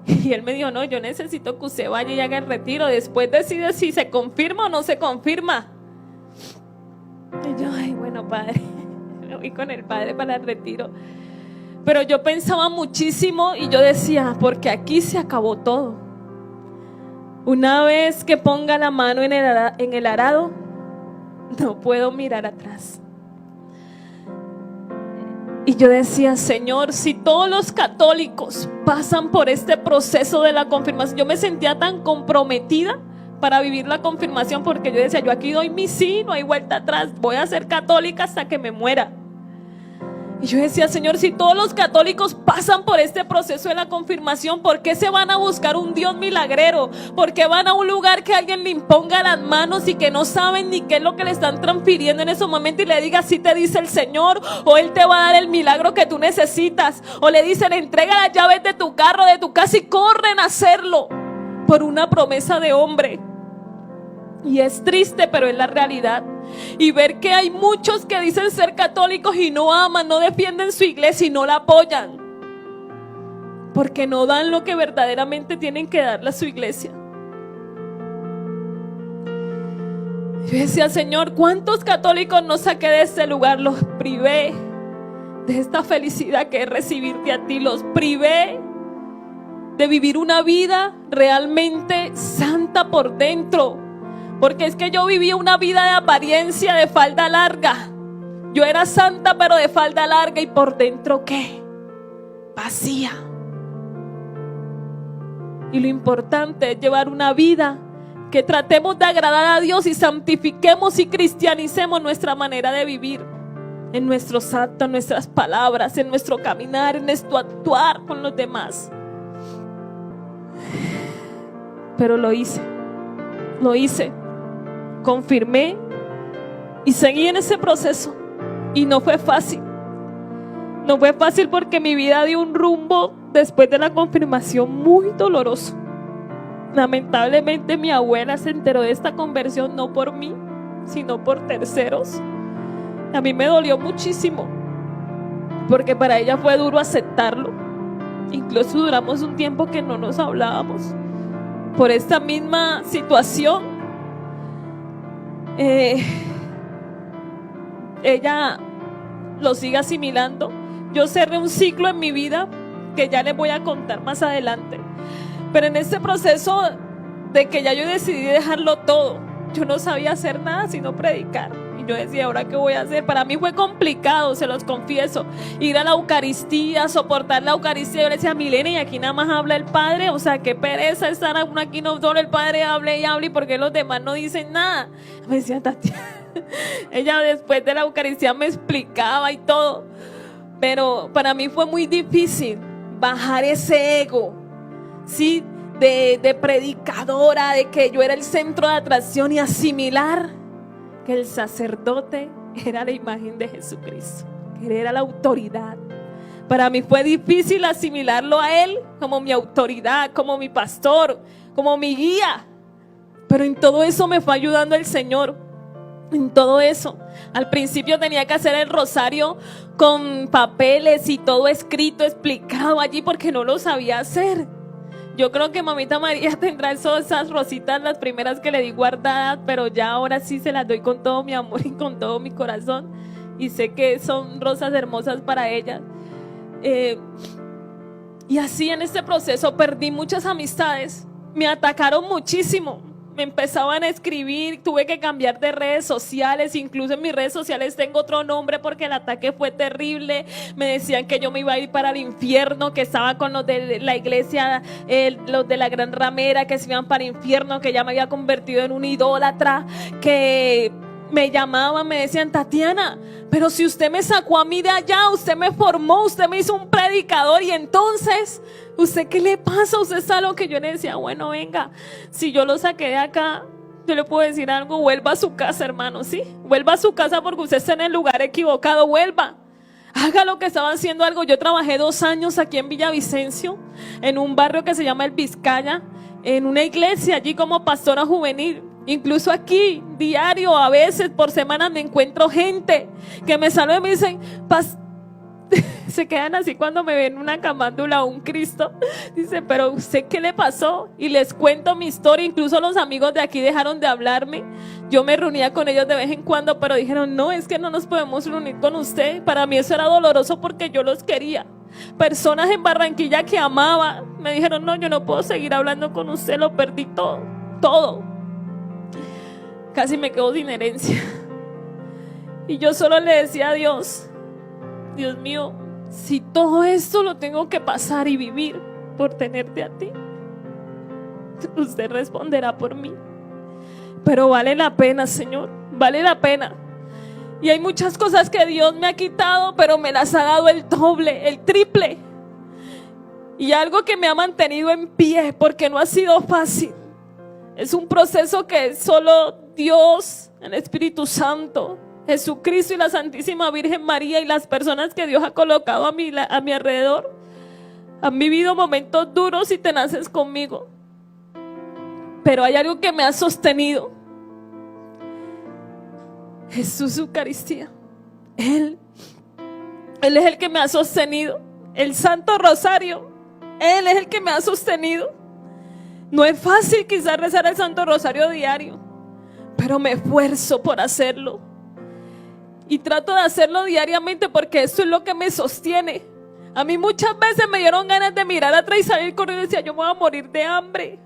Y él me dijo, no, yo necesito que usted vaya y haga el retiro, después decide si se confirma o no se confirma. Y yo, ay, bueno, padre, me voy con el padre para el retiro. Pero yo pensaba muchísimo y yo decía, porque aquí se acabó todo. Una vez que ponga la mano en el arado, no puedo mirar atrás. Y yo decía, Señor, si todos los católicos pasan por este proceso de la confirmación, yo me sentía tan comprometida para vivir la confirmación, porque yo decía, yo aquí doy mi sí, no hay vuelta atrás, voy a ser católica hasta que me muera. Y yo decía, Señor, si todos los católicos pasan por este proceso de la confirmación, ¿por qué se van a buscar un Dios milagrero? ¿Por qué van a un lugar que alguien le imponga las manos y que no saben ni qué es lo que le están transfiriendo en ese momento y le diga, así te dice el Señor, o Él te va a dar el milagro que tú necesitas? O le dicen, entrega las llaves de tu carro, de tu casa, y corren a hacerlo por una promesa de hombre. Y es triste, pero es la realidad. Y ver que hay muchos que dicen ser católicos y no aman, no defienden su iglesia y no la apoyan, porque no dan lo que verdaderamente tienen que darle a su iglesia. Yo decía, Señor, ¿cuántos católicos no saqué de este lugar? Los privé de esta felicidad que es recibirte a ti. Los privé de vivir una vida realmente santa por dentro. Porque es que yo vivía una vida de apariencia, de falda larga. Yo era santa pero de falda larga, y por dentro ¿qué? Vacía. Y lo importante es llevar una vida que tratemos de agradar a Dios y santifiquemos y cristianicemos nuestra manera de vivir, en nuestros actos, en nuestras palabras, en nuestro caminar, en nuestro actuar con los demás. Pero lo hice, confirmé y seguí en ese proceso. Y no fue fácil. No fue fácil porque mi vida dio un rumbo después de la confirmación muy doloroso. Lamentablemente mi abuela se enteró de esta conversión no por mí, sino por terceros. A mí me dolió muchísimo, porque para ella fue duro aceptarlo. Incluso duramos un tiempo que no nos hablábamos por esta misma situación. Ella lo sigue asimilando. Yo cerré un ciclo en mi vida que ya les voy a contar más adelante. Pero en este proceso de que ya yo decidí dejarlo todo, yo no sabía hacer nada sino predicar. Y yo decía, ¿ahora qué voy a hacer? Para mí fue complicado, se los confieso. Ir a la Eucaristía, soportar la Eucaristía. Yo le decía, Milena, y aquí nada más habla el Padre. O sea, qué pereza estar aquí, no solo el Padre hable y hable, y porque los demás no dicen nada. Me decía, Tatiana. Ella después de la Eucaristía me explicaba y todo. Pero para mí fue muy difícil bajar ese ego, ¿sí? De predicadora, de que yo era el centro de atracción, y asimilar que el sacerdote era la imagen de Jesucristo, que Él era la autoridad. Para mí fue difícil asimilarlo a Él como mi autoridad, como mi pastor, como mi guía. Pero en todo eso me fue ayudando el Señor. En todo eso. Al principio tenía que hacer el rosario con papeles y todo escrito, explicado allí, porque no lo sabía hacer. Yo creo que Mamita María tendrá esas rositas, las primeras que le di guardadas, pero ya ahora sí se las doy con todo mi amor y con todo mi corazón. Y sé que son rosas hermosas para ella. Y así en este proceso perdí muchas amistades. Me atacaron muchísimo. Me empezaban a escribir, tuve que cambiar de redes sociales. Incluso en mis redes sociales tengo otro nombre porque el ataque fue terrible. Me decían que yo me iba a ir para el infierno, que estaba con los de la iglesia, los de la Gran Ramera, que se iban para el infierno, que ya me había convertido en una idólatra, que me llamaban, me decían, Tatiana, pero si usted me sacó a mí de allá, usted me formó, usted me hizo un predicador, y entonces, ¿usted qué le pasa? Usted sabe lo que yo le decía. Bueno, venga, si yo lo saqué de acá, yo le puedo decir algo, vuelva a su casa, hermano, ¿sí? Vuelva a su casa porque usted está en el lugar equivocado, vuelva. Haga lo que estaba haciendo algo. Yo trabajé 2 años aquí en Villavicencio, en un barrio que se llama El Vizcaya, en una iglesia allí como pastora juvenil. Incluso aquí, diario, a veces por semana me encuentro gente que me saluda y me dicen, se quedan así cuando me ven una camándula o un Cristo. Dice, pero ¿usted qué le pasó? Y les cuento mi historia. Incluso los amigos de aquí dejaron de hablarme. Yo me reunía con ellos de vez en cuando, pero dijeron, no, es que no nos podemos reunir con usted. Para mí eso era doloroso porque yo los quería. Personas en Barranquilla que amaba me dijeron, no, yo no puedo seguir hablando con usted, lo perdí todo. Casi me quedo sin herencia. Y yo solo le decía a Dios, Dios mío, si todo esto lo tengo que pasar y vivir por tenerte a ti, usted responderá por mí. Pero vale la pena, Señor, vale la pena. Y hay muchas cosas que Dios me ha quitado, pero me las ha dado el doble, el triple. Y algo que me ha mantenido en pie, porque no ha sido fácil. Es un proceso que solo Dios, el Espíritu Santo, Jesucristo y la Santísima Virgen María y las personas que Dios ha colocado a mi alrededor han vivido momentos duros y tenaces conmigo. Pero hay algo que me ha sostenido. Jesús Eucaristía. Él es el que me ha sostenido. El Santo Rosario, Él es el que me ha sostenido. No es fácil quizás rezar el Santo Rosario diario, pero me esfuerzo por hacerlo. Y trato de hacerlo diariamente porque eso es lo que me sostiene. A mí muchas veces me dieron ganas de mirar atrás y salir corriendo y decía, yo me voy a morir de hambre.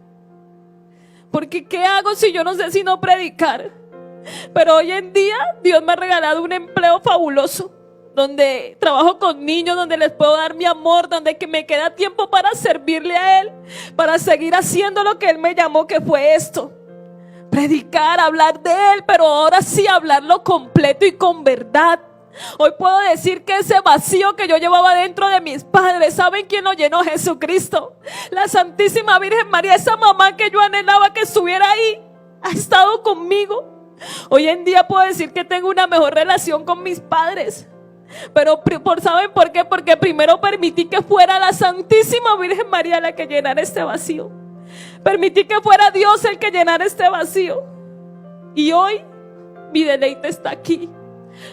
Porque ¿qué hago si yo no sé sino predicar? Pero hoy en día Dios me ha regalado un empleo fabuloso, donde trabajo con niños, donde les puedo dar mi amor, donde que me queda tiempo para servirle a Él, para seguir haciendo lo que Él me llamó, que fue esto: predicar, hablar de Él, pero ahora sí hablarlo completo y con verdad. Hoy puedo decir que ese vacío que yo llevaba dentro de mis padres, ¿saben quién lo llenó? Jesucristo. La Santísima Virgen María, esa mamá que yo anhelaba que estuviera ahí, ha estado conmigo. Hoy en día puedo decir que tengo una mejor relación con mis padres. Pero ¿saben por qué? Porque primero permití que fuera la Santísima Virgen María la que llenara este vacío. Permití que fuera Dios el que llenara este vacío. Y hoy mi deleite está aquí,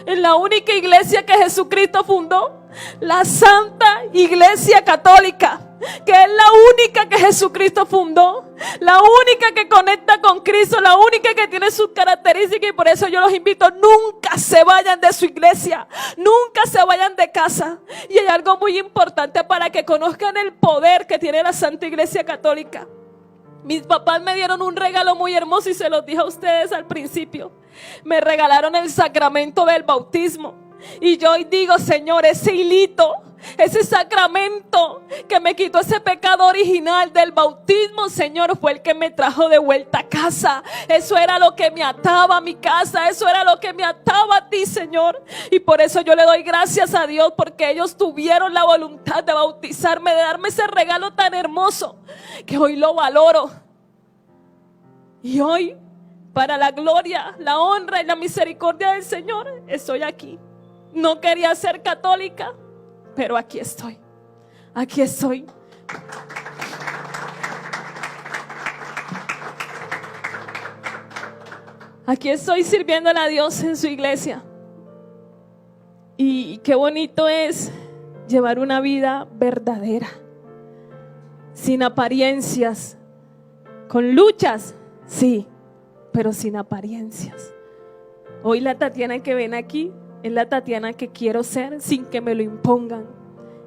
en la única iglesia que Jesucristo fundó, la Santa Iglesia Católica, que es la única que Jesucristo fundó, la única que conecta con Cristo, la única que tiene sus características. Y por eso yo los invito, nunca se vayan de su iglesia, nunca se vayan de casa. Y hay algo muy importante para que conozcan el poder que tiene la Santa Iglesia Católica. Mis papás me dieron un regalo muy hermoso y se los dije a ustedes al principio. Me regalaron el sacramento del bautismo. Y yo hoy digo, Señor, ese hilito, ese sacramento que me quitó ese pecado original del bautismo, Señor, fue el que me trajo de vuelta a casa. Eso era lo que me ataba a mi casa, eso era lo que me ataba a ti, Señor. Y por eso yo le doy gracias a Dios, porque ellos tuvieron la voluntad de bautizarme, de darme ese regalo tan hermoso, que hoy lo valoro. Y hoy, para la gloria, la honra y la misericordia del Señor, estoy aquí. No quería ser católica, pero aquí estoy. Aquí estoy. Aquí estoy sirviéndole a Dios en su iglesia. Y qué bonito es llevar una vida verdadera, sin apariencias, con luchas, sí, pero sin apariencias. Hoy la Tatiana que ven aquí es la Tatiana que quiero ser sin que me lo impongan.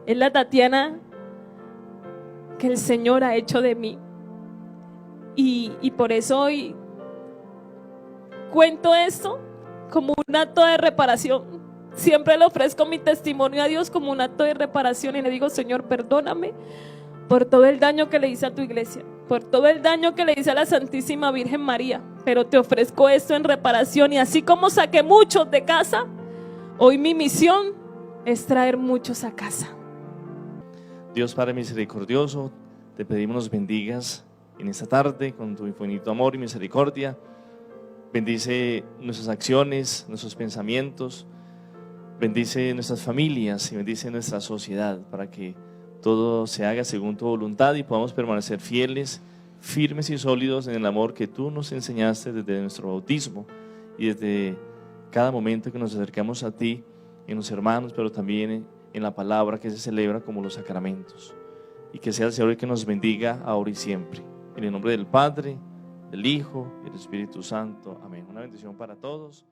Es la Tatiana que el Señor ha hecho de mí. Y por eso hoy cuento esto como un acto de reparación. Siempre le ofrezco mi testimonio a Dios como un acto de reparación y le digo, Señor, perdóname por todo el daño que le hice a tu iglesia, por todo el daño que le hice a la Santísima Virgen María, pero te ofrezco esto en reparación. Y así como saqué muchos de casa, hoy mi misión es traer muchos a casa. Dios Padre misericordioso, te pedimos nos bendigas en esta tarde con tu infinito amor y misericordia. Bendice nuestras acciones, nuestros pensamientos, bendice nuestras familias y bendice nuestra sociedad para que todo se haga según tu voluntad y podamos permanecer fieles, firmes y sólidos en el amor que tú nos enseñaste desde nuestro bautismo y desde cada momento que nos acercamos a ti, en los hermanos, pero también en la palabra que se celebra como los sacramentos. Y que sea el Señor el que nos bendiga ahora y siempre. En el nombre del Padre, del Hijo y del Espíritu Santo. Amén. Una bendición para todos.